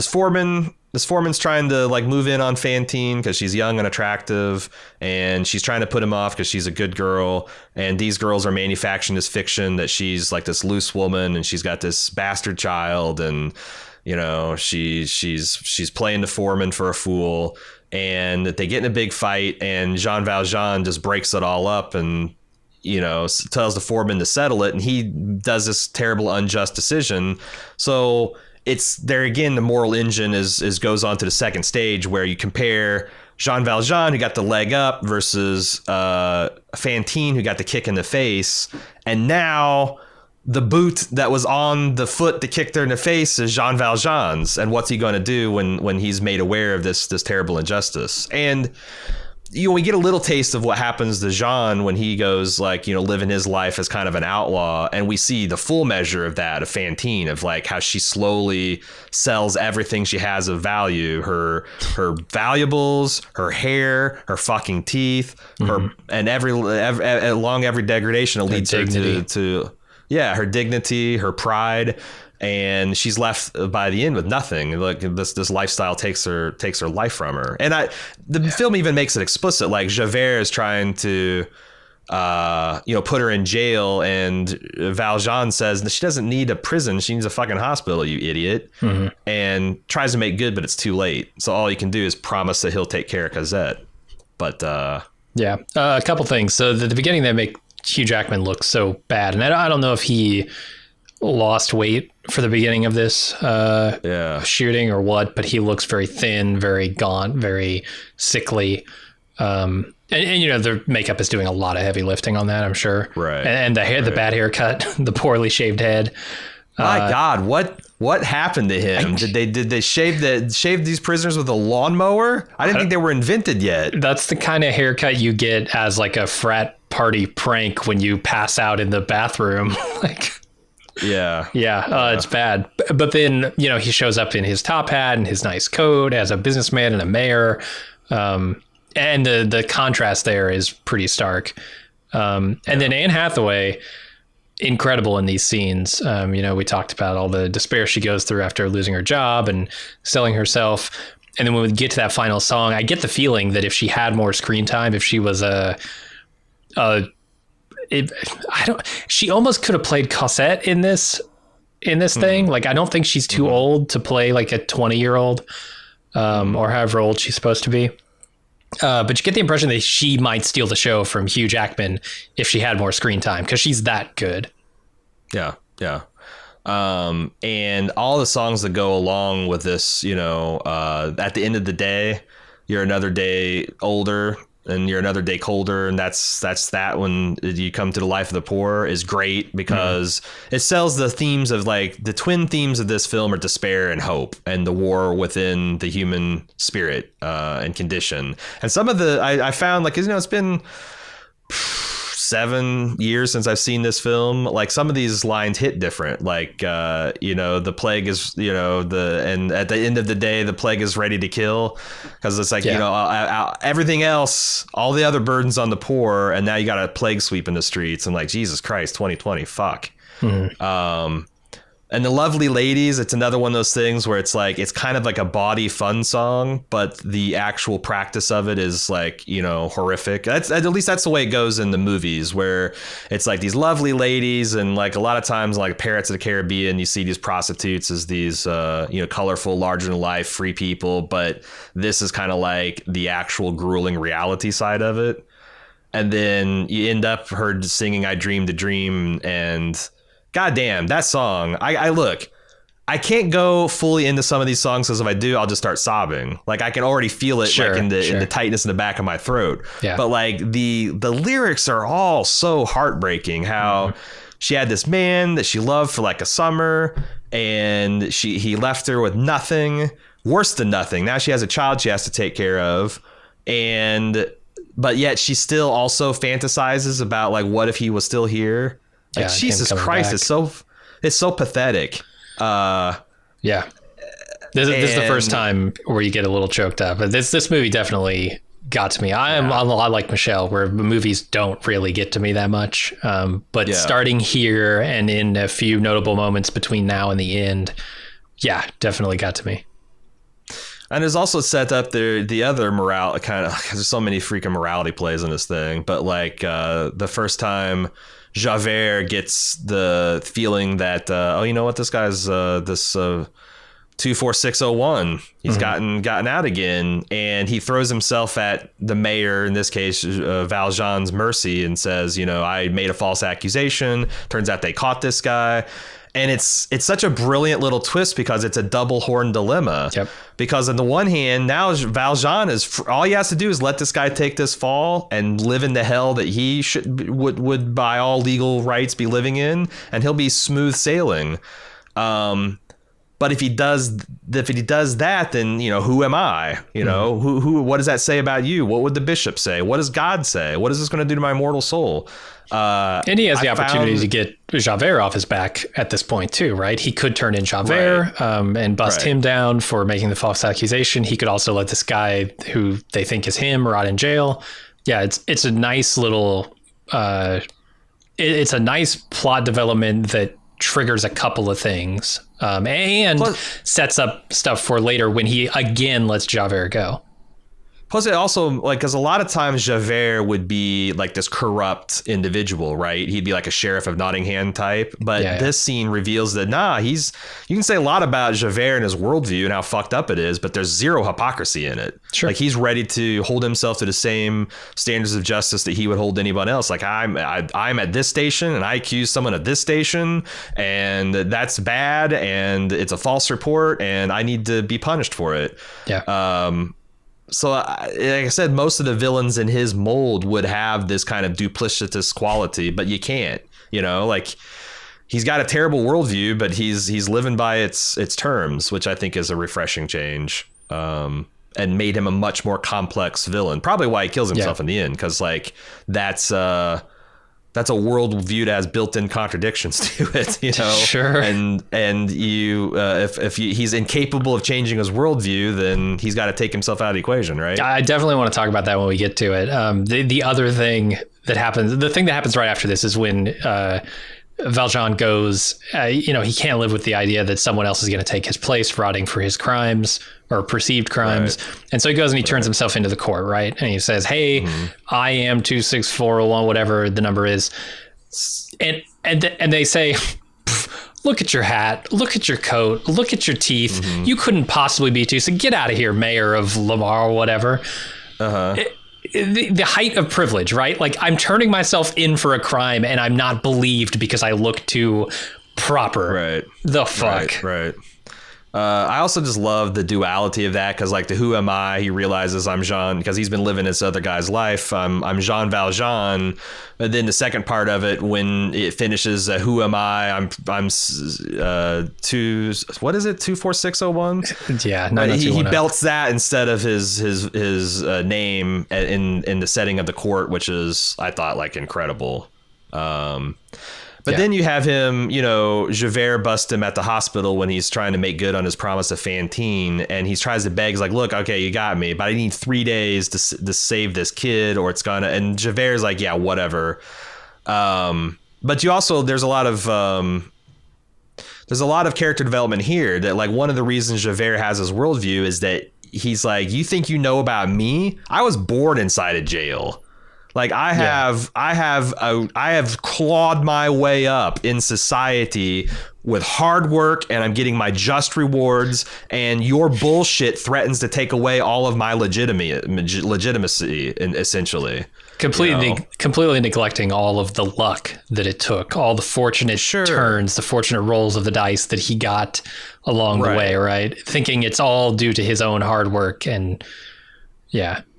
foreman. This foreman's trying to like move in on Fantine because she's young and attractive, and she's trying to put him off because she's a good girl. And these girls are manufacturing this fiction that she's like this loose woman and she's got this bastard child, and she's playing the foreman for a fool. And they get in a big fight, and Jean Valjean just breaks it all up and tells the foreman to settle it, and he does this terrible unjust decision. So it's there again, the moral engine goes on to the second stage where you compare Jean Valjean, who got the leg up, versus Fantine, who got the kick in the face. And now the boot that was on the foot that kicked her in the face is Jean Valjean's. And what's he going to do when he's made aware of this terrible injustice? And we get a little taste of what happens to Jean when he goes living his life as kind of an outlaw, and we see the full measure of that of Fantine, of like how she slowly sells everything she has of value, her valuables, her hair, her fucking teeth, her and along every degradation it leads her to her dignity, her pride. And she's left by the end with nothing. Like this lifestyle takes her life from her. And the film even makes it explicit. Like Javert is trying to, put her in jail, and Valjean says that she doesn't need a prison. She needs a fucking hospital, you idiot. And tries to make good, but it's too late. So all you can do is promise that he'll take care of Cosette. But a couple things. So at the beginning, they make Hugh Jackman look so bad, and I don't know if he lost weight for the beginning of this shooting or what, but he looks very thin, very gaunt, very sickly. And their makeup is doing a lot of heavy lifting on that, I'm sure. Right. And the hair, the bad haircut, the poorly shaved head. My God, what happened to him? Did they shave these prisoners with a lawnmower? I didn't think they were invented yet. That's the kind of haircut you get as like a frat party prank when you pass out in the bathroom. It's bad. But then, he shows up in his top hat and his nice coat as a businessman and a mayor. And the contrast there is pretty stark. And then Anne Hathaway, incredible in these scenes. We talked about all the despair she goes through after losing her job and selling herself. And then when we get to that final song, I get the feeling that if she had more screen time, if she was she almost could have played Cosette in this thing. Like, I don't think she's too old to play like a 20-year-old, or however old she's supposed to be. But you get the impression that she might steal the show from Hugh Jackman if she had more screen time, because she's that good. Yeah. And all the songs that go along with this, at the end of the day, you're another day older and you're another day colder, and that's that when you come to the life of the poor is great, because it sells the themes of like the twin themes of this film are despair and hope and the war within the human spirit and condition. And some of the I found, like, it's been 7 years since I've seen this film, like some of these lines hit different. Like, the plague is, and at the end of the day, the plague is ready to kill, because it's like, everything else, all the other burdens on the poor, and now you got a plague sweep in the streets, and like, Jesus Christ, 2020, fuck. Mm-hmm. And The Lovely Ladies, it's another one of those things where it's like, it's kind of like a bawdy fun song, but the actual practice of it is like, horrific. At least that's the way it goes in the movies, where it's like these lovely ladies, and like a lot of times, like Pirates of the Caribbean, you see these prostitutes as these, colorful, larger than life, free people. But this is kind of like the actual grueling reality side of it. And then you end up her singing I Dreamed a Dream, and goddamn, that song. I can't go fully into some of these songs, because if I do, I'll just start sobbing. Like, I can already feel it in the tightness in the back of my throat. Yeah. But like the lyrics are all so heartbreaking. How she had this man that she loved for like a summer, and he left her with nothing, worse than nothing. Now she has a child she has to take care of, but yet she still also fantasizes about like, what if he was still here? Like, Jesus Christ, it's so pathetic. This is the first time where you get a little choked up. But this movie definitely got to me. I'm a lot like Michelle, where movies don't really get to me that much. But starting here and in a few notable moments between now and the end, definitely got to me. And there's also set up the other morale kind of, there's so many freaking morality plays in this thing. But like the first time Javert gets the feeling that, this guy's this 24601. He's gotten out again, and he throws himself at the mayor, in this case, Valjean's mercy, and says, I made a false accusation. Turns out they caught this guy. And it's such a brilliant little twist, because it's a double horn dilemma. Yep. Because on the one hand, now Valjean all he has to do is let this guy take this fall and live in the hell that he would by all legal rights be living in, and he'll be smooth sailing. But if he does that, then, who am I? Who? What does that say about you? What would the bishop say? What does God say? What is this going to do to my mortal soul? And he has the opportunity to get Javert off his back at this point too, right? He could turn in Javert and bust him down for making the false accusation. He could also let this guy who they think is him rot in jail. Yeah, it's a nice little it's a nice plot development that triggers a couple of things, and sets up stuff for later when he again lets Javert go. Plus, it also, like, because a lot of times Javert would be like this corrupt individual, right? He'd be like a sheriff of Nottingham type. But this scene reveals that, you can say a lot about Javert and his worldview and how fucked up it is, but there's zero hypocrisy in it. Sure. Like, he's ready to hold himself to the same standards of justice that he would hold anyone else. Like, I'm at this station, and I accuse someone at this station, and that's bad, and it's a false report, and I need to be punished for it. Yeah. So, like I said, most of the villains in his mold would have this kind of duplicitous quality, but you can't, like, he's got a terrible worldview, but he's living by its terms, which I think is a refreshing change, and made him a much more complex villain. Probably why he kills himself in the end, because like that's a worldview that has built-in contradictions to it, Sure. And if he's incapable of changing his worldview, then he's got to take himself out of the equation, right? I definitely want to talk about that when we get to it. The other thing that happens, the thing that happens right after this, is when Valjean goes, he can't live with the idea that someone else is going to take his place, rotting for his crimes or perceived crimes. Right. And so he goes and he turns himself into the court, right? And he says, hey, I am 26401, whatever the number is. And they say, look at your hat, look at your coat, look at your teeth. You couldn't possibly be so get out of here, mayor of Lamar or whatever. The height of privilege, right? Like, I'm turning myself in for a crime and I'm not believed because I look too proper. Right. The fuck. Right. I also just love the duality of that because, like, the who am I? He realizes I'm Jean because he's been living this other guy's life. I'm Jean Valjean. But then the second part of it, when it finishes, who am I? I'm what is it? 24601. Yeah, he belts that instead of his name in the setting of the court, which is, I thought, like, incredible. But then you have him, Javert bust him at the hospital when he's trying to make good on his promise to Fantine. And he tries to beg, he's like, look, okay, you got me, but I need 3 days to save this kid or it's gonna. And Javert's like, yeah, whatever. But you also, there's a lot of character development here that, like, one of the reasons Javert has his worldview is that he's like, you think you know about me? I was born inside a jail. Like, I have clawed my way up in society with hard work, and I'm getting my just rewards, and your bullshit threatens to take away all of my legitimacy, essentially. Completely neglecting all of the luck that it took, all the fortunate turns, the fortunate rolls of the dice that he got along the way, right? Thinking it's all due to his own hard work and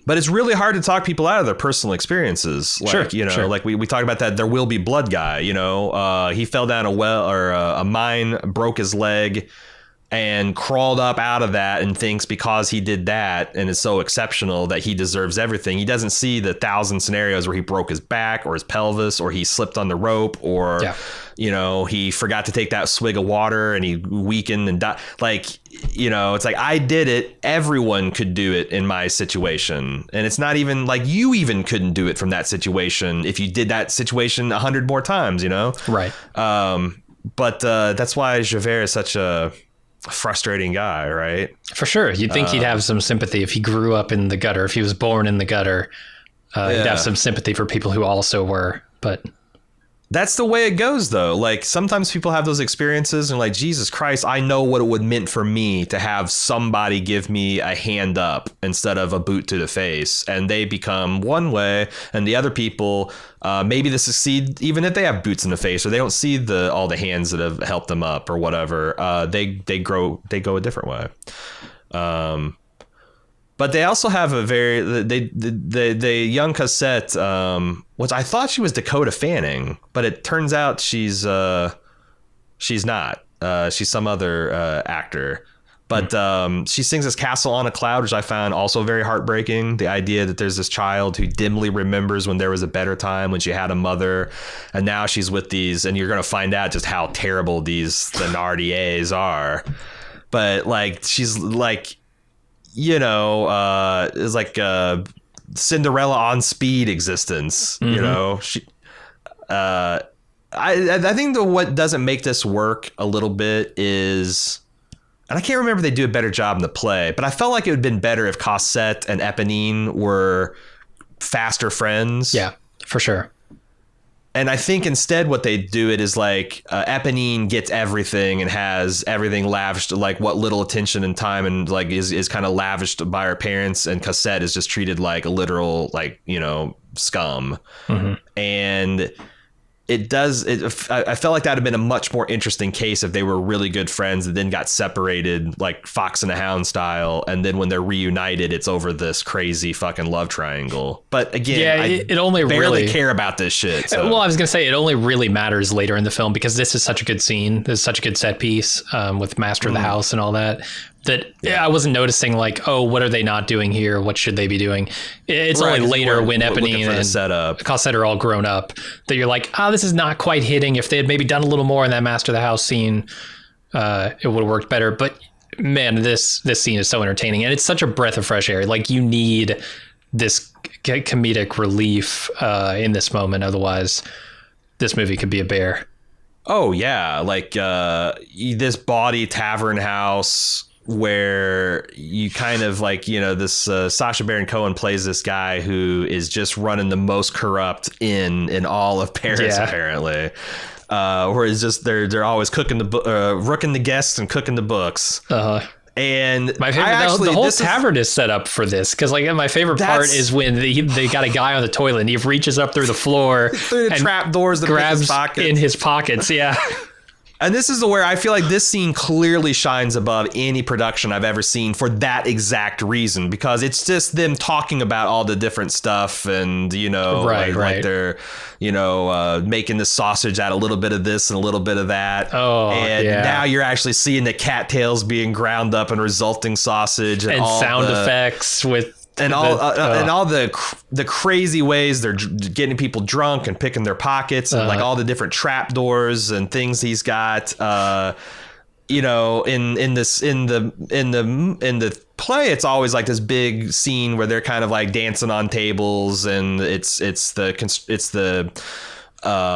But it's really hard to talk people out of their personal experiences. Like, like we talked about that There Will Be Blood guy, he fell down a well or a mine, broke his leg and crawled up out of that and thinks because he did that and is so exceptional that he deserves everything. He doesn't see the 1,000 scenarios where he broke his back or his pelvis or he slipped on the rope or, he forgot to take that swig of water and he weakened and died. Like, it's like, I did it. Everyone could do it in my situation. And it's not even like you even couldn't do it from that situation if you did that situation 100 more times, Right. But that's why Javert is such a frustrating guy, right? For sure. You'd think he'd have some sympathy if he grew up in the gutter, if he was born in the gutter. He'd have some sympathy for people who also were, but that's the way it goes, though. Like, sometimes people have those experiences and like, Jesus Christ, I know what it would meant for me to have somebody give me a hand up instead of a boot to the face. And they become one way, and the other people, maybe they succeed even if they have boots in the face or they don't see all the hands that have helped them up or whatever. They go a different way. But they also have a the young Cosette, which I thought she was Dakota Fanning, but it turns out she's not. She's some other actor. But she sings this Castle on a Cloud, which I found also very heartbreaking. The idea that there's this child who dimly remembers when there was a better time, when she had a mother, and now she's with these, and you're going to find out just how terrible these Thénardiers are. But like, she's like, is like a Cinderella on speed existence. She I think what doesn't make this work a little bit is, and I can't remember if they do a better job in the play, but I felt like it would have been better if Cosette and Eponine were faster friends. Yeah, for sure. And I think instead what they do it is like Eponine gets everything and has everything lavished, like what little attention and time and like is kind of lavished by her parents, and Cosette is just treated like a literal, like, scum. Mm-hmm. And I felt like that would have been a much more interesting case if they were really good friends and then got separated, like Fox and the Hound style. And then when they're reunited, it's over this crazy fucking love triangle. But again, it only barely care about this shit. So. Well, I was going to say it only really matters later in the film because this is such a good scene. This is such a good set piece with Master of the House and all that. I wasn't noticing like, oh, what are they not doing here? What should they be doing? It's only later when Eponine and Cosette are all grown up that you're like, this is not quite hitting. If they had maybe done a little more in that Master of the House scene, it would have worked better. But man, this scene is so entertaining, and it's such a breath of fresh air. Like, you need this comedic relief in this moment. Otherwise, this movie could be a bear. Oh yeah, like this bawdy tavern house where you kind of like, this Sacha Baron Cohen plays this guy who is just running the most corrupt in all of Paris, apparently. Where it's just they're always cooking rooking the guests and cooking the books. And my favorite, the whole tavern is set up for this because, like, my favorite part is when they got a guy on the toilet and he reaches up through the floor through the trap doors, grabs in his pockets. Yeah. And this is where I feel like this scene clearly shines above any production I've ever seen for that exact reason, because it's just them talking about all the different stuff and, like they're, making the sausage out a little bit of this and a little bit of that. Oh, and yeah. now you're actually seeing the cattails being ground up and resulting sausage and all sound effects with. And all the crazy ways they're getting people drunk and picking their pockets and like all the different trap doors and things he's got. In the play, it's always like this big scene where they're kind of like dancing on tables, and it's the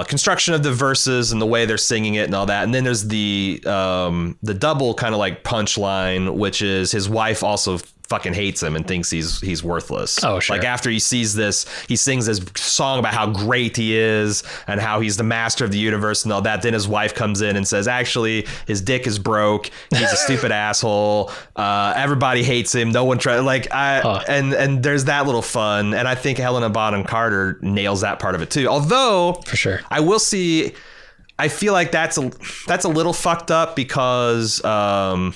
construction of the verses and the way they're singing it and all that. And then there's the double kind of like punchline, which is his wife also fucking hates him and thinks he's worthless. Oh, sure. Like after he sees this, he sings this song about how great he is and how he's the master of the universe and all that. Then his wife comes in and says, actually, his dick is broke. He's a stupid asshole. Everybody hates him. No one tries. And there's that little fun. And I think Helena Bonham Carter nails that part of it too. Although, for sure, I feel like that's a little fucked up because I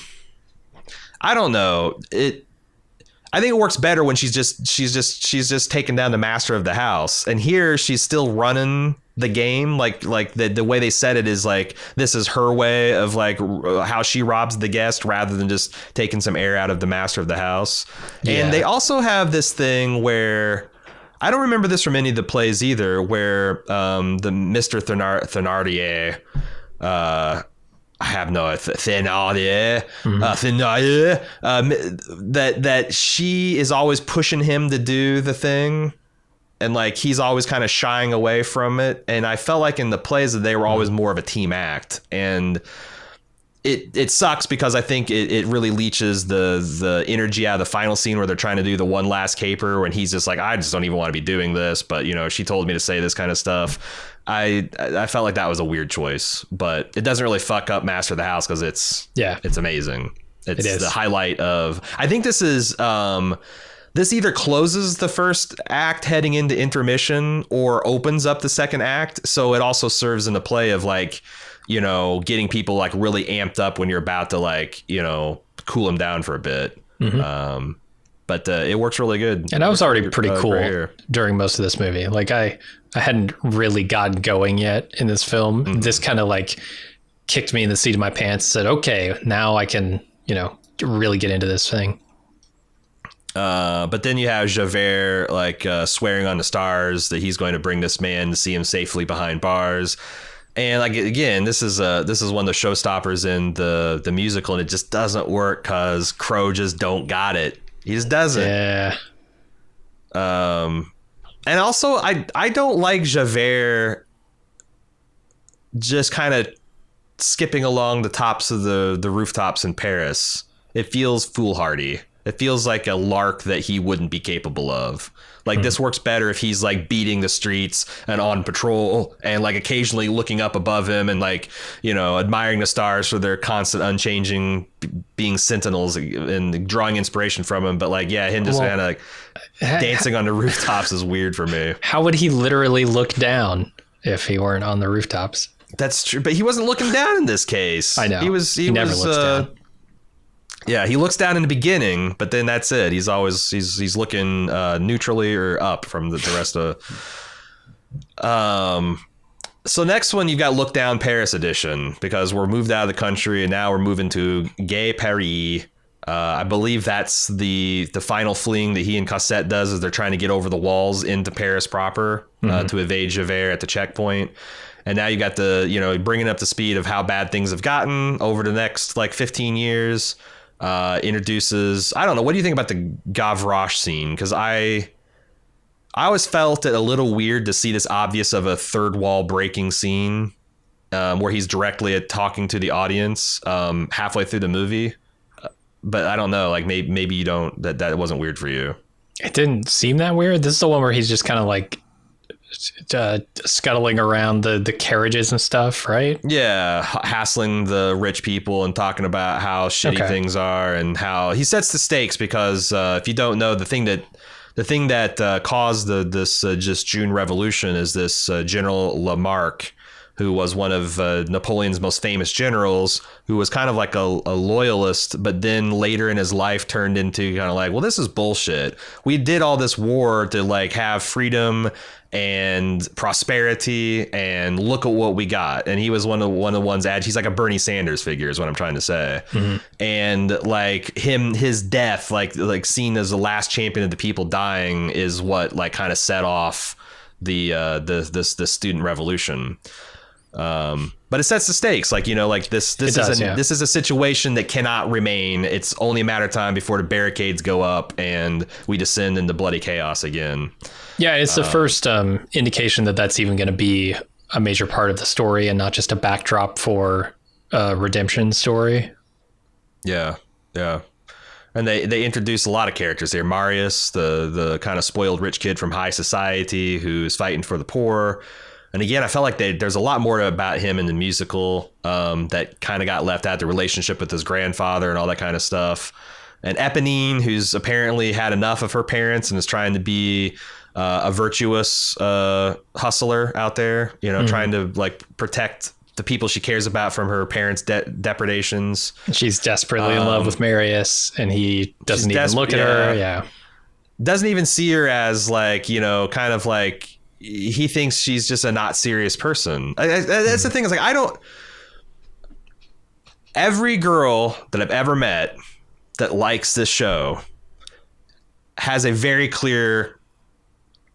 don't know. I think it works better when she's just taken down the master of the house, and here she's still running the game. Like the way they said it is like this is her way of like how she robs the guest rather than just taking some air out of the master of the house. Yeah. And they also have this thing where I don't remember this from any of the plays either, where the Mr. Thénardier, I have no Thénardier, that she is always pushing him to do the thing, and like he's always kind of shying away from it. And I felt like in the plays that they were always more of a team act, and it sucks because I think it really leeches the energy out of the final scene where they're trying to do the one last caper when he's just like, I just don't even want to be doing this, but she told me to say this kind of stuff. I felt like that was a weird choice, but it doesn't really fuck up Master of the House because it's amazing. It is the highlight of, I think this is, this either closes the first act heading into intermission or opens up the second act. So it also serves in the play of like, getting people like really amped up when you're about to like, cool them down for a bit. Mm-hmm. But it works really good. And I was already pretty cool during most of this movie. Like I hadn't really gotten going yet in this film. Mm-hmm. This kind of like kicked me in the seat of my pants, said, okay, now I can, really get into this thing. But then you have Javert like swearing on the stars that he's going to bring this man to see him safely behind bars. And like, again, this is one of the showstoppers in the musical, and it just doesn't work because Crowe just don't got it. He just doesn't. Yeah. And also, I don't like Javert just kind of skipping along the tops of the rooftops in Paris. It feels foolhardy. It feels like a lark that he wouldn't be capable of. Like this works better if he's like beating the streets and on patrol and like occasionally looking up above him and like, admiring the stars for their constant unchanging being sentinels and drawing inspiration from him. But like, yeah, him just kind of like dancing on the rooftops is weird for me. How would he literally look down if he weren't on the rooftops? That's true. But he wasn't looking down in this case. I know. He never looks down. Yeah, he looks down in the beginning, but then that's it. He's always he's looking neutrally or up from the rest of. So next one, you've got Look Down Paris edition, because we're moved out of the country and now we're moving to Gay Paris. I believe that's the final fleeing that he and Cosette does as they're trying to get over the walls into Paris proper to evade Javert at the checkpoint. And now you got bringing up the speed of how bad things have gotten over the next like 15 years. Introduces, I don't know, what do you think about the Gavroche scene? Because I always felt it a little weird to see this obvious of a third wall breaking scene where he's directly talking to the audience halfway through the movie. But I don't know, like maybe you don't, that wasn't weird for you. It didn't seem that weird. This is the one where he's just kind of like scuttling around the carriages and stuff, right? Yeah, hassling the rich people and talking about how shitty things are, and how he sets the stakes because if you don't know, the thing that caused this just June Revolution is this General Lamarck, who was one of Napoleon's most famous generals, who was kind of like a loyalist, but then later in his life turned into kind of like, well, this is bullshit. We did all this war to like have freedom and prosperity, and look at what we got. And he was one of the ones. He's like a Bernie Sanders figure, is what I'm trying to say. Mm-hmm. And like his death, like seen as the last champion of the people dying, is what like kind of set off the student revolution. But it sets the stakes, like, you know, like this is a situation that cannot remain. It's only a matter of time before the barricades go up and we descend into bloody chaos again. Yeah, it's the first indication that that's even going to be a major part of the story and not just a backdrop for a redemption story. Yeah. And they introduce a lot of characters here. Marius, the kind of spoiled rich kid from high society who's fighting for the poor. And again, I felt like there's a lot more about him in the musical that kind of got left out, the relationship with his grandfather and all that kind of stuff. And Eponine, who's apparently had enough of her parents and is trying to be a virtuous hustler out there, you know, trying to like protect the people she cares about from her parents' depredations. She's desperately in love with Marius, and he doesn't even look at her. Yeah. Doesn't even see her as like, you know, kind of like, he thinks she's just a not serious person. That's the thing, is like, every girl that I've ever met that likes this show has a very clear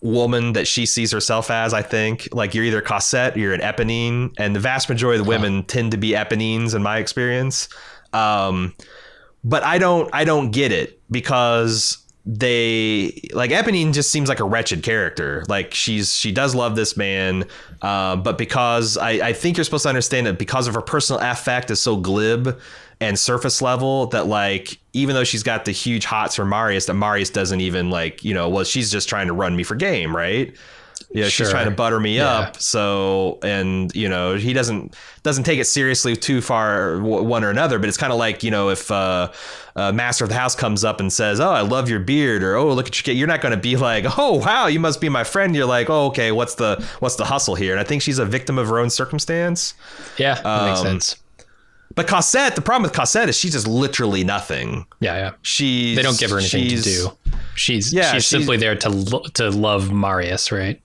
woman that she sees herself as. I think like you're either Cosette or you're an Eponine, and the vast majority of the women tend to be Eponines in my experience. But I don't get it, because like Eponine just seems like a wretched character. Like she does love this man, but because I think you're supposed to understand that because of her personal affect is so glib and surface level, that like even though she's got the huge hots for Marius, that Marius doesn't even like, you know, well, she's just trying to run me for game, right? Yeah, she's trying to butter me up. So, and you know, he doesn't take it seriously too far, one or another. But it's kind of like, you know, if master of the house comes up and says, "Oh, I love your beard," or "Oh, look at your kid," you're not going to be like, "Oh, wow, you must be my friend." You're like, "Oh, okay, what's the hustle here?" And I think she's a victim of her own circumstance. Yeah, that makes sense. But Cosette, the problem with Cosette is she's just literally nothing. Yeah. They don't give her anything to do. She's simply there to love Marius, right?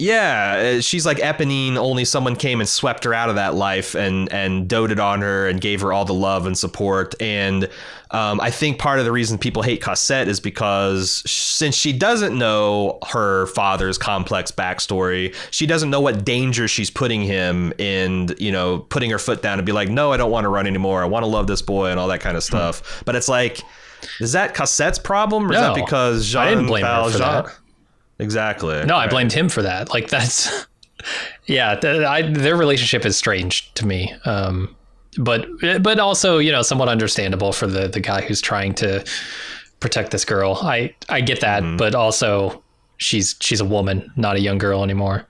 Yeah, she's like Eponine, only someone came and swept her out of that life and doted on her and gave her all the love and support. And I think part of the reason people hate Cosette is because since she doesn't know her father's complex backstory, she doesn't know what danger she's putting him in, you know, putting her foot down and be like, "No, I don't want to run anymore. I want to love this boy," and all that kind of stuff. But it's like, is that Cosette's problem, or is that because Jean? I didn't blame her for that. Exactly. No, I blamed him for that. Like that's, yeah. Their relationship is strange to me, but also, you know, somewhat understandable for the guy who's trying to protect this girl. I get that, but also she's a woman, not a young girl anymore.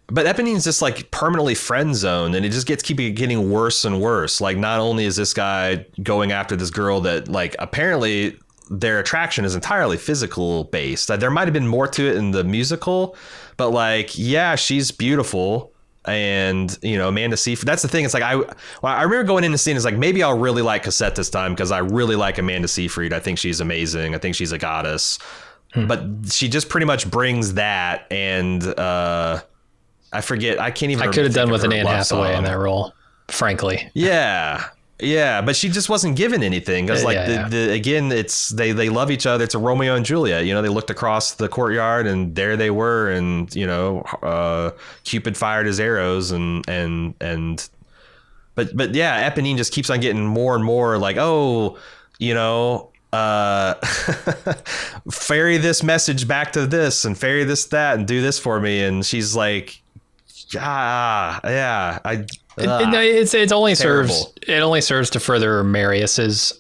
But Eponine's just like permanently friend zoned, and it just keeps getting worse and worse. Like not only is this guy going after this girl that like apparently their attraction is entirely physical based. There might have been more to it in the musical, but like, yeah, she's beautiful. And, you know, Amanda Seyfried, that's the thing. It's like, I remember going in the scene, it's like, maybe I'll really like Cosette this time, because I really like Amanda Seyfried. I think she's amazing. I think she's a goddess. But she just pretty much brings that. And I forget, I can't even. I could have done with an Anne Hathaway in that role, frankly. Yeah, but she just wasn't given anything, because like again, it's they love each other. It's a Romeo and Juliet. You know, they looked across the courtyard and there they were, and you know, Cupid fired his arrows, but yeah, Eponine just keeps on getting more and more like, oh, you know, ferry this message back to this and ferry this that and do this for me, and she's like, it only serves to further Marius's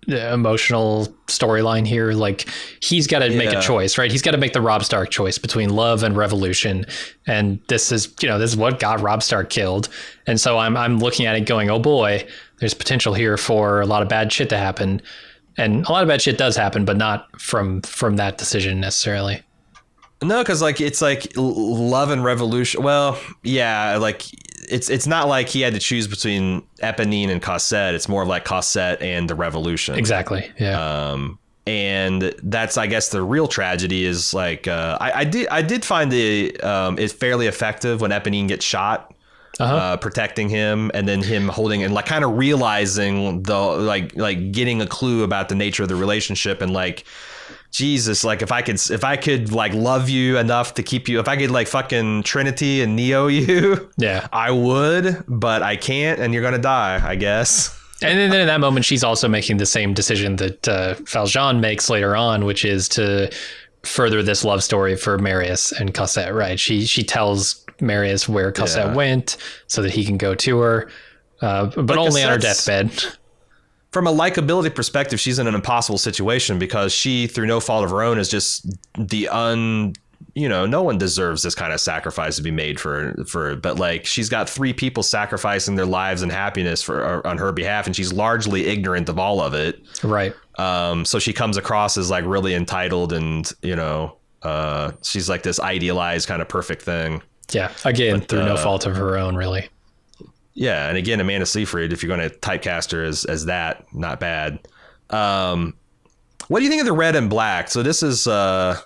emotional storyline here. Like he's got to make a choice, right? He's got to make the Robb Stark choice between love and revolution, and this is what got Robb Stark killed. And so I'm looking at it going, oh boy, there's potential here for a lot of bad shit to happen, and a lot of bad shit does happen, but not from that decision necessarily. No, because like it's like love and revolution. Well, yeah, like it's not like he had to choose between Eponine and Cosette. It's more of like Cosette and the revolution. Exactly. Yeah. And that's, I guess, the real tragedy is like I did find it fairly effective when Eponine gets shot. Protecting him, and then him holding and like kind of realizing the like getting a clue about the nature of the relationship, and like, Jesus, like if I could like love you enough to keep you, if I could like fucking Trinity and Neo you, yeah, I would, but I can't, and you're gonna die, I guess. And then in that moment, she's also making the same decision that Valjean makes later on, which is to further this love story for Marius and Cosette, right? She tells Marius where Cosette went so that he can go to her, but like only on her deathbed. From a likability perspective, she's in an impossible situation because she, through no fault of her own, is just no one deserves this kind of sacrifice to be made but like she's got 3 people sacrificing their lives and happiness on her behalf, and she's largely ignorant of all of it. Right. So she comes across as like really entitled, and she's like this idealized kind of perfect thing. Yeah, again, but, through no fault of her own, really. Yeah, and again, Amanda Seyfried, if you're going to typecast her as that, not bad. What do you think of the red and black? So this is, there's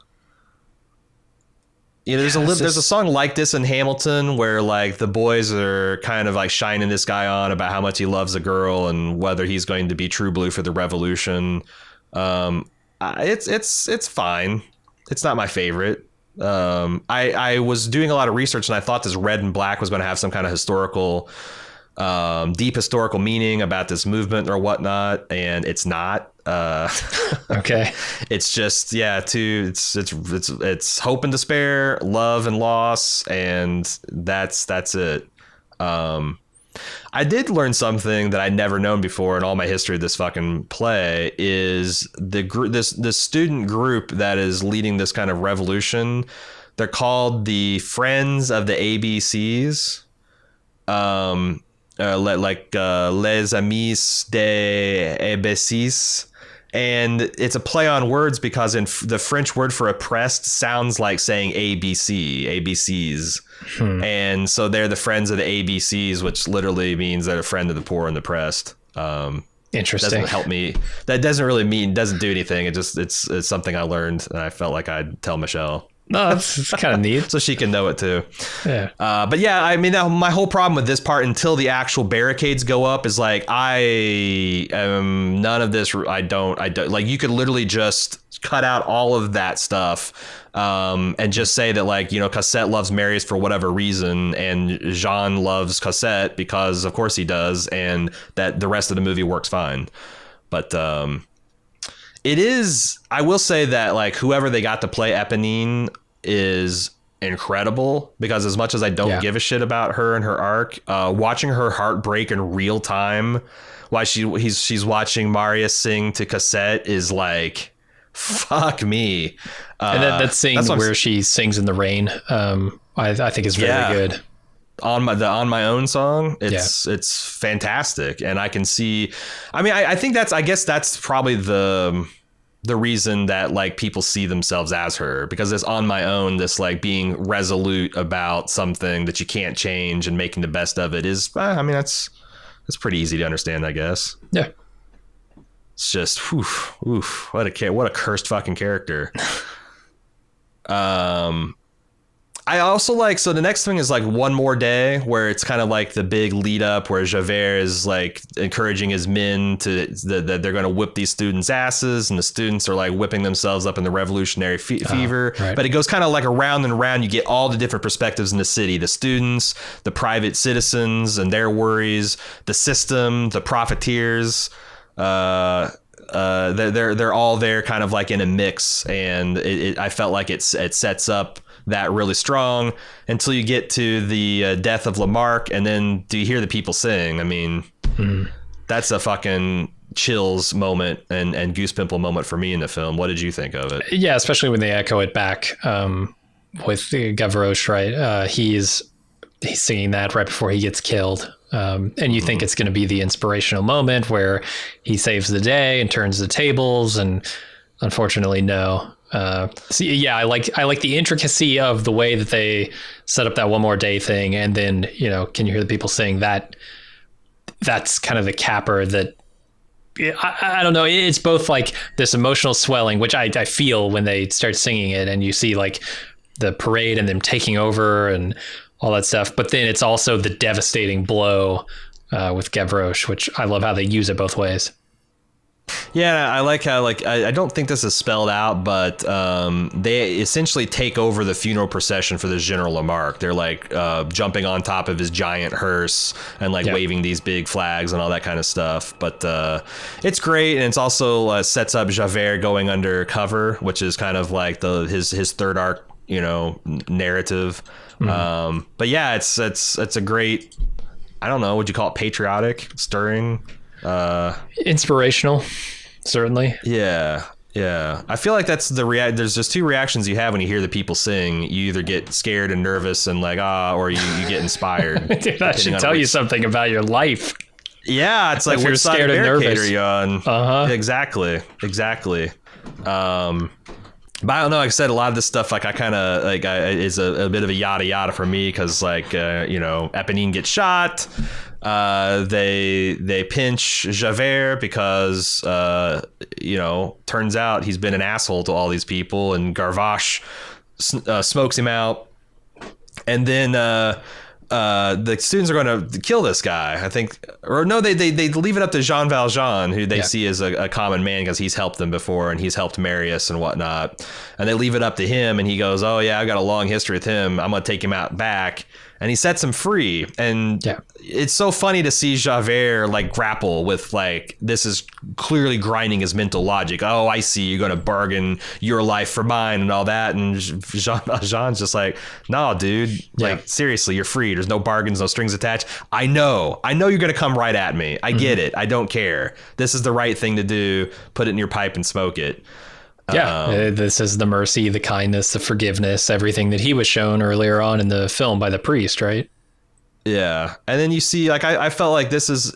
a song like this in Hamilton where like the boys are kind of like shining this guy on about how much he loves a girl and whether he's going to be true blue for the revolution. It's fine. It's not my favorite. I was doing a lot of research, and I thought this red and black was going to have some kind of deep historical meaning about this movement or whatnot, and it's not. Okay. It's just it's hope and despair, love and loss, and that's it. I did learn something that I'd never known before in all my history of this fucking play is this student group that is leading this kind of revolution. They're called the Friends of the ABCs. Les Amis des ABCs. And it's a play on words because in the French word for oppressed sounds like saying ABCs. And so they're the Friends of the ABCs, which literally means they're a friend of the poor and the oppressed. Interesting. Doesn't help me. That doesn't do anything. It's something I learned, and I felt like I'd tell Michelle. No, that's kind of neat. So she can know it too. Yeah. But yeah, I mean, my whole problem with this part until the actual barricades go up is like, I am none of this. I don't like, you could literally just cut out all of that stuff. And just say that like, Cosette loves Marius for whatever reason, and Jean loves Cosette because of course he does. And that the rest of the movie works fine. But, it is, I will say that like whoever they got to play Eponine is incredible, because as much as I don't give a shit about her and her arc, watching her heart break in real time while she's watching Marius sing to Cosette is like, fuck me. And that scene where she sings in the rain, I think is very good. On my own song, it's fantastic, and I can see. I mean, I think I guess that's probably the reason that like people see themselves as her, because it's on my own. This like being resolute about something that you can't change and making the best of it is. I mean, that's pretty easy to understand, I guess. Yeah. It's just, what a cursed fucking character. I also like, so the next thing is like One More Day, where it's kind of like the big lead up where Javert is like encouraging his men that they're going to whip these students' asses, and the students are like whipping themselves up in the revolutionary fever. Right. But it goes kind of like around and around. You get all the different perspectives in the city, the students, the private citizens and their worries, the system, the profiteers. They're all there kind of like in a mix, and I felt like it sets up that really strong until you get to the death of Lamarck, and then do you hear the people sing? I mean, that's a fucking chills moment and goosepimple moment for me in the film. What did you think of it? Yeah, especially when they echo it back with Gavroche, right? He's singing that right before he gets killed. And you think it's going to be the inspirational moment where he saves the day and turns the tables, and Unfortunately, no. See, yeah, I like the intricacy of the way that they set up that one more day thing, and then can you hear the people saying that? That's kind of the capper that. I don't know. It's both like this emotional swelling, which I feel when they start singing it, and you see like the parade and them taking over and all that stuff. But then it's also the devastating blow with Gavroche, which I love how they use it both ways. Yeah, I like how I don't think this is spelled out, but they essentially take over the funeral procession for this General Lamarck. They're like jumping on top of his giant hearse and like waving these big flags and all that kind of stuff. But it's great, and it's also sets up Javert going undercover, which is kind of like his third arc, narrative. Mm-hmm. But yeah, it's a great. I don't know. Would you call it patriotic, stirring? Inspirational, certainly. Yeah. I feel like that's there's just two reactions you have when you hear the people sing. You either get scared and nervous and like, or you get inspired. Dude, that should tell you something about your life. Yeah, it's like, if you're scared and nervous. Are you on? Uh-huh. Exactly. But I don't know. Like I said, a lot of this stuff, like I kind of is a bit of a yada yada for me because Eponine gets shot. They pinch Javert because turns out he's been an asshole to all these people, and Gavroche smokes him out, and then the students are going to kill this guy, I think, or no, they leave it up to Jean Valjean, who they see as a common man because he's helped them before and he's helped Marius and whatnot, and they leave it up to him, and he goes, oh yeah, I've got a long history with him, I'm gonna take him out back. And he sets him free. And it's so funny to see Javert like grapple with like, this is clearly grinding his mental logic. Oh, I see. You're going to bargain your life for mine and all that. And Jean's just like, no, dude, like seriously, you're free. There's no bargains, no strings attached. I know you're going to come right at me. I get it. I don't care. This is the right thing to do. Put it in your pipe and smoke it. Yeah, this is the mercy, the kindness, the forgiveness, everything that he was shown earlier on in the film by the priest, right? Yeah. And then you see, like, I felt like this is,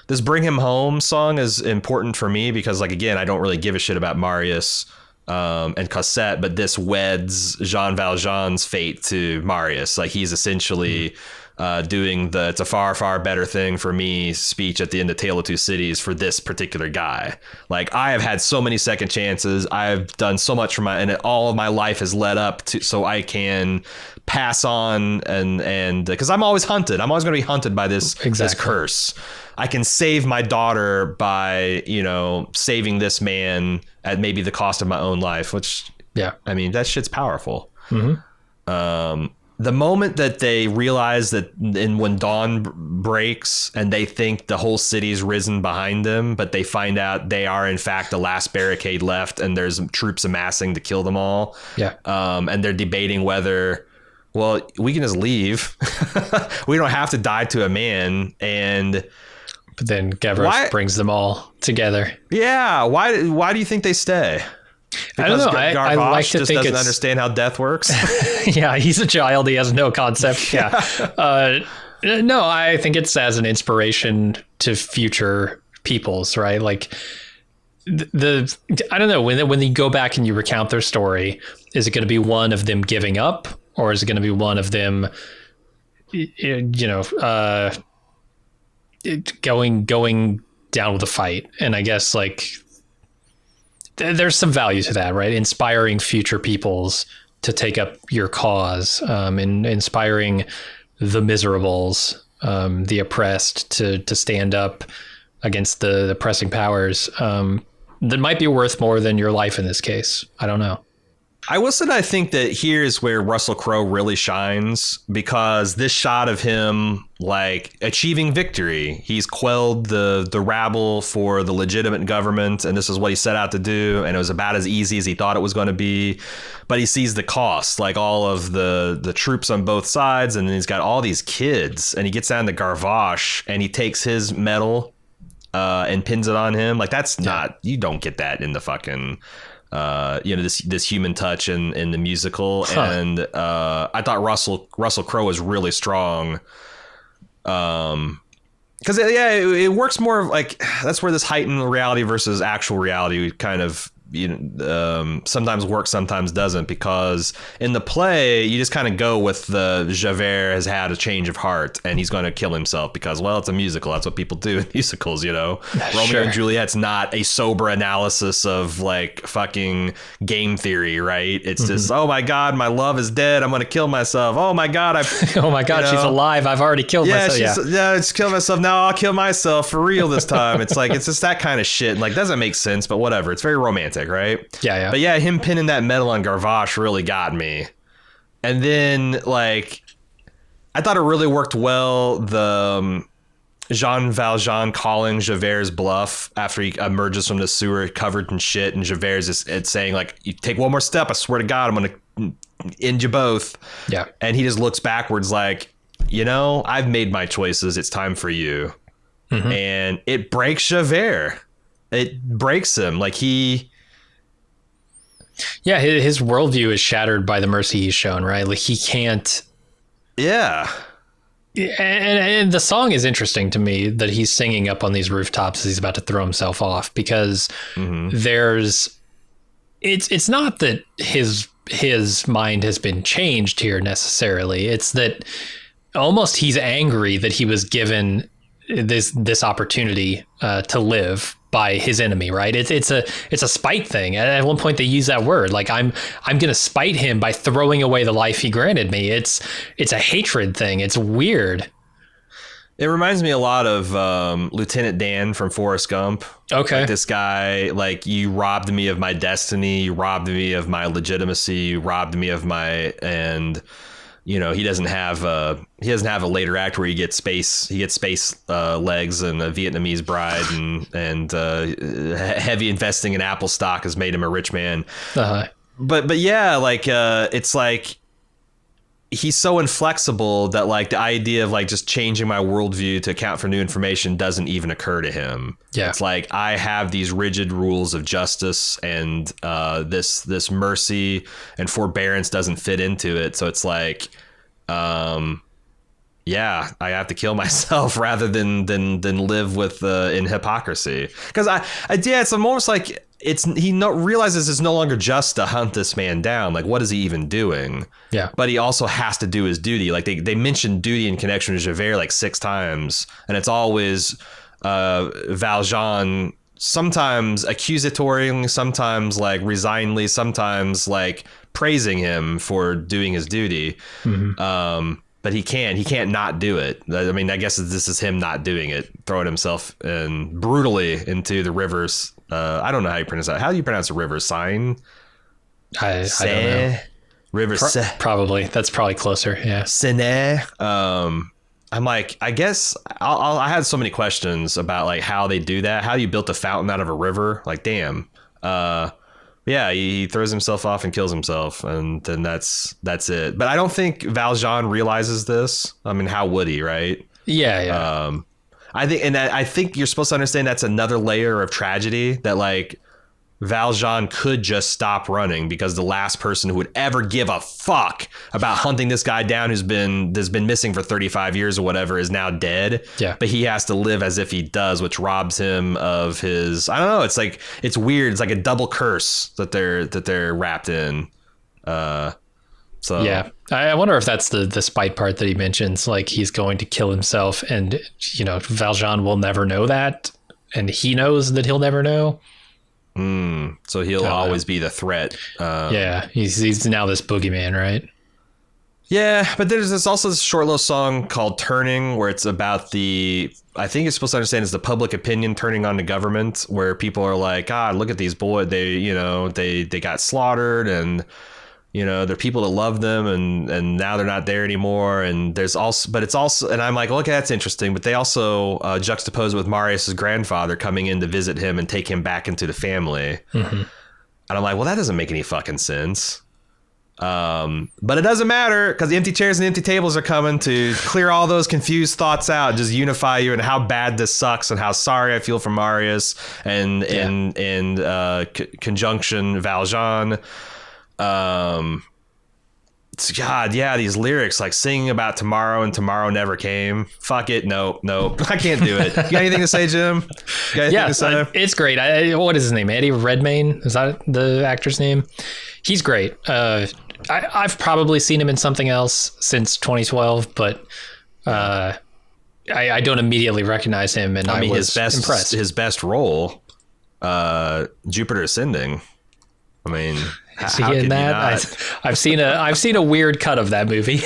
this Bring Him Home song is important for me because, like, again, I don't really give a shit about Marius and Cosette, but this weds Jean Valjean's fate to Marius. Like, he's essentially... doing the "it's a far, far better thing for me" speech at the end of Tale of Two Cities for this particular guy. Like, I have had so many second chances. I've done so much for and all of my life has led up to, so I can pass on and because I'm always hunted. I'm always going to be hunted by this curse. I can save my daughter by, saving this man at maybe the cost of my own life, which, I mean, that shit's powerful. Mm-hmm. The moment that they realize that when dawn breaks and they think the whole city's risen behind them, but they find out they are in fact the last barricade left and there's troops amassing to kill them all. Yeah. And they're debating whether, well, we can just leave. We don't have to die to a man. But then Gavroche brings them all together. Yeah. Why do you think they stay? Because I don't know. I like to just think doesn't understand how death works. Yeah, he's a child. He has no concept. Yeah. No, I think it's as an inspiration to future peoples, right? Like I don't know, when you go back and you recount their story, is it going to be one of them giving up, or is it going to be one of them, going down with a fight? And I guess like there's some value to that, right? Inspiring future peoples to take up your cause, and inspiring the miserables, the oppressed to stand up against the oppressing powers, that might be worth more than your life in this case. I don't know. I will say that I think that here's where Russell Crowe really shines, because this shot of him like achieving victory, he's quelled the rabble for the legitimate government, and this is what he set out to do, and it was about as easy as he thought it was going to be, but he sees the cost, like all of the troops on both sides, and then he's got all these kids, and he gets down to Gavroche and he takes his medal and pins it on him. Like, that's not, you don't get that in the fucking this human touch in the musical. And I thought Russell Crowe was really strong because it works more of like, that's where this heightened reality versus actual reality kind of, sometimes works, sometimes doesn't, because in the play you just kind of go with the Javert has had a change of heart and he's going to kill himself because, well, it's a musical. That's what people do in musicals, Romeo and Juliet's not a sober analysis of like fucking game theory, right? It's just, oh my God, my love is dead. I'm going to kill myself. Oh my God, oh my God, she's alive. I've already killed myself. Yeah, it's killed myself. Now I'll kill myself for real this time. It's like, it's just that kind of shit. And like, doesn't make sense, but whatever. It's very romantic. Right? Yeah. But yeah, him pinning that medal on Gavroche really got me. And then, like, I thought it really worked well. The Jean Valjean calling Javert's bluff after he emerges from the sewer covered in shit, and Javert's just saying, like, you take one more step, I swear to God, I'm going to end you both. Yeah. And he just looks backwards like, I've made my choices. It's time for you. Mm-hmm. And it breaks Javert. It breaks him. Like, yeah, his worldview is shattered by the mercy he's shown, right? Like, he can't. Yeah. And the song is interesting to me that he's singing up on these rooftops as he's about to throw himself off, because it's not that his mind has been changed here necessarily. It's that almost he's angry that he was given this opportunity to live by his enemy, right? It's a spite thing. At one point they use that word, like I'm gonna spite him by throwing away the life he granted me. It's a hatred thing. It's weird. It reminds me a lot of Lieutenant Dan from Forrest Gump. Okay. Like, this guy, like, you robbed me of my destiny, you robbed me of my legitimacy, you robbed me of my, and he doesn't have a later act where he gets space legs and a Vietnamese bride and heavy investing in Apple stock has made him a rich man. Uh-huh. But yeah, like, it's like he's so inflexible that, like, the idea of, like, just changing my worldview to account for new information doesn't even occur to him. Yeah. It's like, I have these rigid rules of justice, and this mercy and forbearance doesn't fit into it. So it's like, yeah, I have to kill myself rather than live with in hypocrisy. Because it's almost like he realizes it's no longer just to hunt this man down. Like, what is he even doing? Yeah. But he also has to do his duty. Like, they mentioned duty in connection with Javert like 6 times, and it's always Valjean, sometimes accusatory, sometimes like resignedly, sometimes like praising him for doing his duty. Mm-hmm. But he can't not do it. I mean, I guess this is him not doing it, throwing himself brutally into the rivers. I don't know how you pronounce that. How do you pronounce a river? Seine? I don't know. River probably. That's probably closer. Yeah. Seine. I'm like, I guess I had so many questions about, like, how they do that. How you built a fountain out of a river? Like, damn. Yeah, he throws himself off and kills himself, and then that's it. But I don't think Valjean realizes this. I mean, how would he, right? Yeah. I think you're supposed to understand that's another layer of tragedy, that, like, Valjean could just stop running because the last person who would ever give a fuck about hunting this guy down who's been missing for 35 years or whatever is now dead. Yeah. But he has to live as if he does, which robs him of his, I don't know. It's like, it's weird. It's like a double curse that they're wrapped in. So yeah, I wonder if that's the spite part that he mentions. Like, he's going to kill himself, and Valjean will never know that, and he knows that he'll never know. So he'll always be the threat. Yeah, he's now this boogeyman, right? Yeah, but there's also this short little song called Turning, where it's about I think you're supposed to understand, is the public opinion turning on the government, where people are like, God, look at these boys. They got slaughtered, and there are people that love them, and now they're not there anymore. And it's also, and I'm like, okay, that's interesting. But they also juxtapose it with Marius's grandfather coming in to visit him and take him back into the family. Mm-hmm. And I'm like, well, that doesn't make any fucking sense. But it doesn't matter, because the empty chairs and empty tables are coming to clear all those confused thoughts out and just unify you, and how bad this sucks, and how sorry I feel for Marius, and conjunction Valjean. God, yeah, these lyrics like singing about tomorrow and tomorrow never came. Fuck it, no, I can't do it. You got anything to say, Jim? You got anything to say? It's great. What is his name? Eddie Redmayne? Is that the actor's name? He's great. I've probably seen him in something else since 2012, but I don't immediately recognize him, and I mean, was impressed. His best role, Jupiter Ascending. I mean, is he in that? I've seen a weird cut of that movie.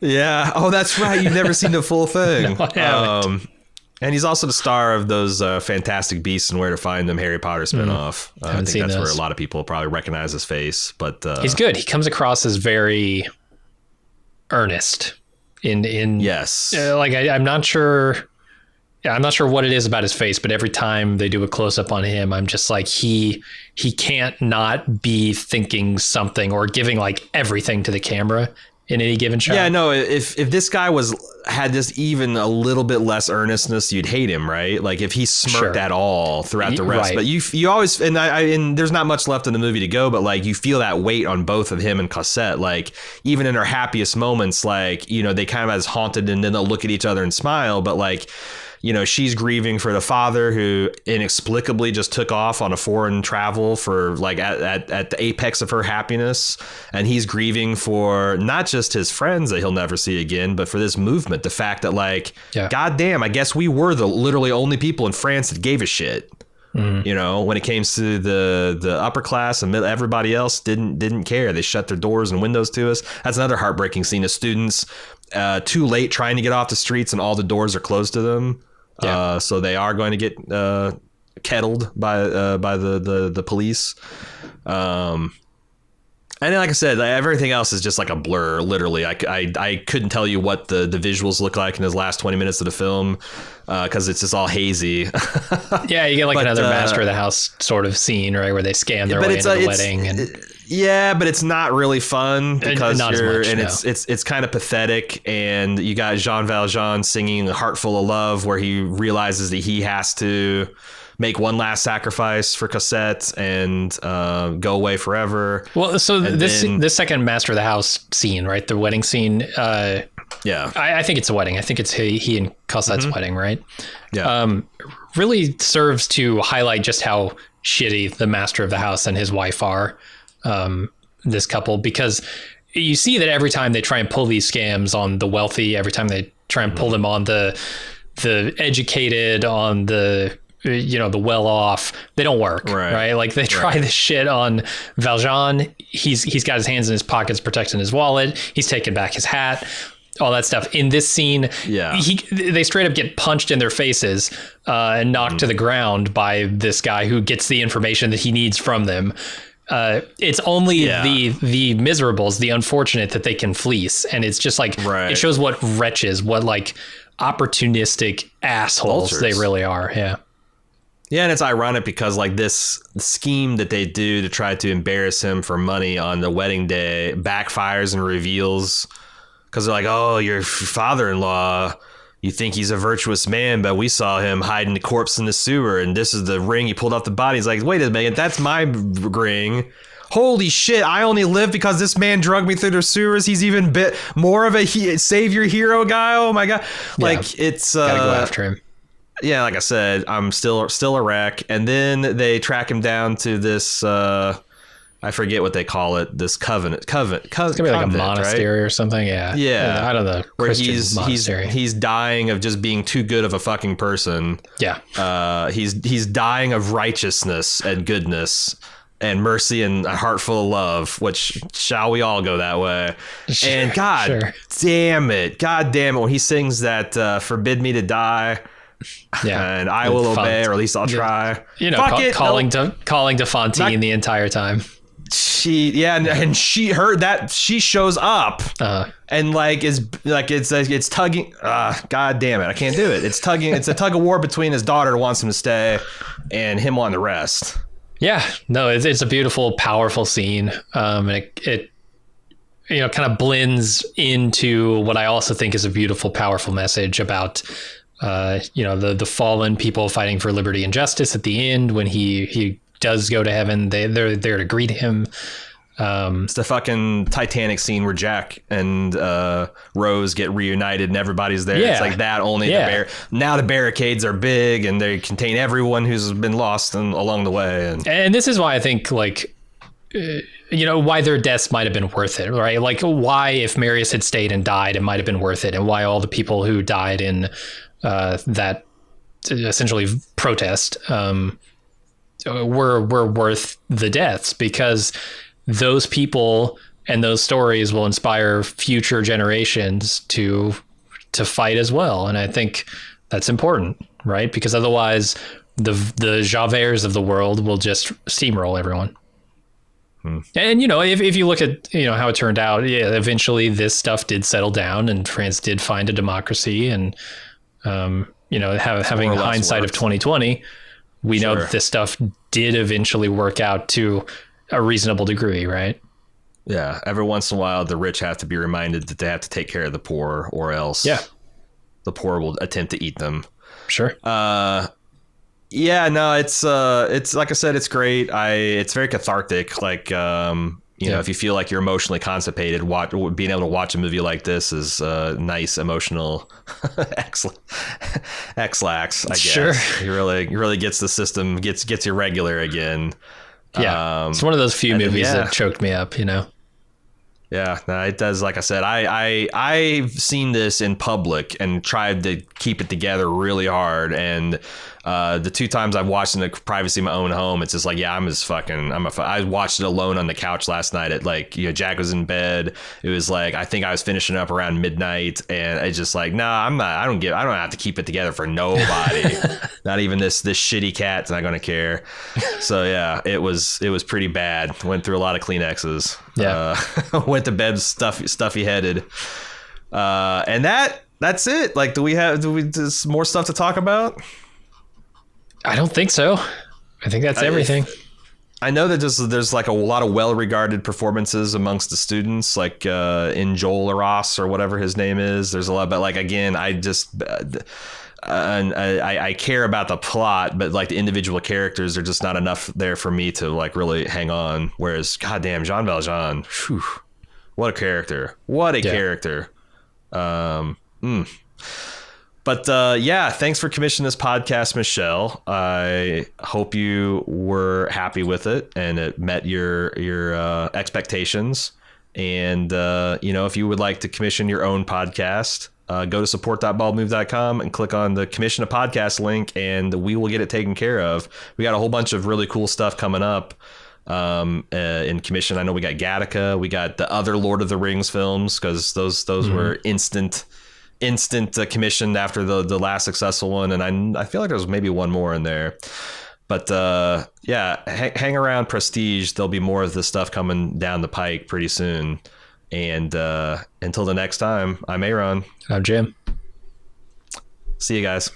Yeah. Oh, that's right. You've never seen the full thing. No, I haven't. And he's also the star of those Fantastic Beasts and Where to Find Them Harry Potter spinoff. I think that's where a lot of people probably recognize his face. But he's good. He comes across as very earnest. Yes. I'm not sure. Yeah, I'm not sure what it is about his face, but every time they do a close up on him, I'm just like, he can't not be thinking something or giving like everything to the camera in any given shot. Yeah, no, if this guy had just even a little bit less earnestness, you'd hate him, right? Like if he smirked at all throughout the rest. Right. But you always, and there's not much left in the movie to go, but like you feel that weight on both of him and Cosette. Like even in her happiest moments, like, you know, they kind of as haunted and then they'll look at each other and smile, but like, you know, she's grieving for the father who inexplicably just took off on a foreign travel for like at the apex of her happiness. And he's grieving for not just his friends that he'll never see again, but for this movement. The fact that like, goddamn, I guess we were the literally only people in France that gave a shit. Mm-hmm. You know, when it came to the upper class and everybody else didn't care. They shut their doors and windows to us. That's another heartbreaking scene of students too late trying to get off the streets and all the doors are closed to them. Yeah. So they are going to get kettled by the police. And then, like I said, everything else is just like a blur. Literally, I couldn't tell you what the visuals look like in his last 20 minutes of the film because it's just all hazy. Yeah, you get like another Master of the House sort of scene, right, where they scam their way into the wedding. Yeah, but it's not really fun because much, it's kind of pathetic. And you got Jean Valjean singing "Heart Full of Love," where he realizes that he has to make one last sacrifice for Cosette and go away forever. Well, so this second Master of the House scene, right, the wedding scene. Yeah, I think it's a wedding. I think it's he and Cosette's wedding, right? Yeah, really serves to highlight just how shitty the Master of the House and his wife are. This couple, because you see that every time they try and pull these scams on the wealthy, every time they try and pull them on the educated, on the the well-off, they don't work, right? Like they try this shit on Valjean. He's got his hands in his pockets protecting his wallet. He's taking back his hat, all that stuff. In this scene, they straight up get punched in their faces and knocked to the ground by this guy who gets the information that he needs from them. It's only the miserables, the unfortunate, that they can fleece. And it's just like, it shows what wretches, what like opportunistic assholes they really are. Yeah. Yeah, and it's ironic because like this scheme that they do to try to embarrass him for money on the wedding day backfires and reveals, because they're like, oh, your father-in-law, you think he's a virtuous man, but we saw him hiding the corpse in the sewer, and this is the ring he pulled off the body. He's like, wait a minute, that's my ring. Holy shit, I only live because this man drugged me through the sewers. He's even bit more of a savior hero guy. Oh my God. Like it's gotta go after him. Yeah, like I said, I'm still a wreck. And then they track him down to this, I forget what they call it, this convent. It's gonna be like a monastery, right? Or something. Yeah. I don't know. Where he's dying of just being too good of a fucking person. Yeah. He's dying of righteousness and goodness and mercy and a heart full of love, which shall we all go that way. And God damn it, when he sings that forbid me to die. Yeah, and I will obey, or at least I'll try. Calling to Fontaine the entire time. And she heard that, she shows up and it's tugging. God damn it, I can't do it. It's tugging. It's a tug of war between his daughter who wants him to stay and him wanting the rest. Yeah, no, it's a beautiful, powerful scene. It kind of blends into what I also think is a beautiful, powerful message about the fallen people fighting for liberty and justice at the end when he does go to heaven. They're there to greet him. It's the fucking Titanic scene where Jack and Rose get reunited and everybody's there. Yeah. It's like that, only now the barricades are big and they contain everyone who's been lost along the way. And this is why I think, like, why their deaths might have been worth it, right? Like, why, if Marius had stayed and died, it might have been worth it, and why all the people who died in that essentially protest were worth the deaths, because those people and those stories will inspire future generations to fight as well. And I think that's important, right? Because otherwise the Javerts of the world will just steamroll everyone. And, if you look at, how it turned out, eventually this stuff did settle down and France did find a democracy. And, having hindsight of 2020, we know that this stuff did eventually work out to a reasonable degree, right? Yeah. Every once in a while, the rich have to be reminded that they have to take care of the poor, or else the poor will attempt to eat them. Sure. Yeah, no, it's like I said, it's great. It's very cathartic. Like, if you feel like you're emotionally constipated, being able to watch a movie like this is nice emotional X-lax, I guess. Sure. It really gets the system, gets you regular again. Yeah. It's one of those few movies that choked me up, Yeah, no, it does. Like I said, I've seen this in public and tried to keep it together really hard. And the two times I've watched in the privacy of my own home, it's just like, I watched it alone on the couch last night at Jack was in bed. It was like, I think I was finishing up around midnight, and it's just like, I don't have to keep it together for nobody. Not even this shitty cat's not going to care. So yeah, it was pretty bad. Went through a lot of Kleenexes. Yeah. Went to bed stuffy headed. And that's it. Like, do we just more stuff to talk about? I don't think so. I think that's everything. I know that there's like a lot of well-regarded performances amongst the students, like in Joel Ross or whatever his name is. There's a lot, but like, again, I care about the plot, but like the individual characters are just not enough there for me to like really hang on. Whereas, goddamn, Jean Valjean, whew, what a character! What a character! But thanks for commissioning this podcast, Michelle. I hope you were happy with it and it met your expectations. And if you would like to commission your own podcast, go to support.baldmove.com and click on the commission a podcast link, and we will get it taken care of. We got a whole bunch of really cool stuff coming up in commission. I know we got Gattaca, we got the other Lord of the Rings films, because those were instant commissioned after the last successful one, and I feel like there's maybe one more in there. But hang around Prestige. There'll be more of this stuff coming down the pike pretty soon. And until the next time, I'm Aaron. I'm Jim. See you guys.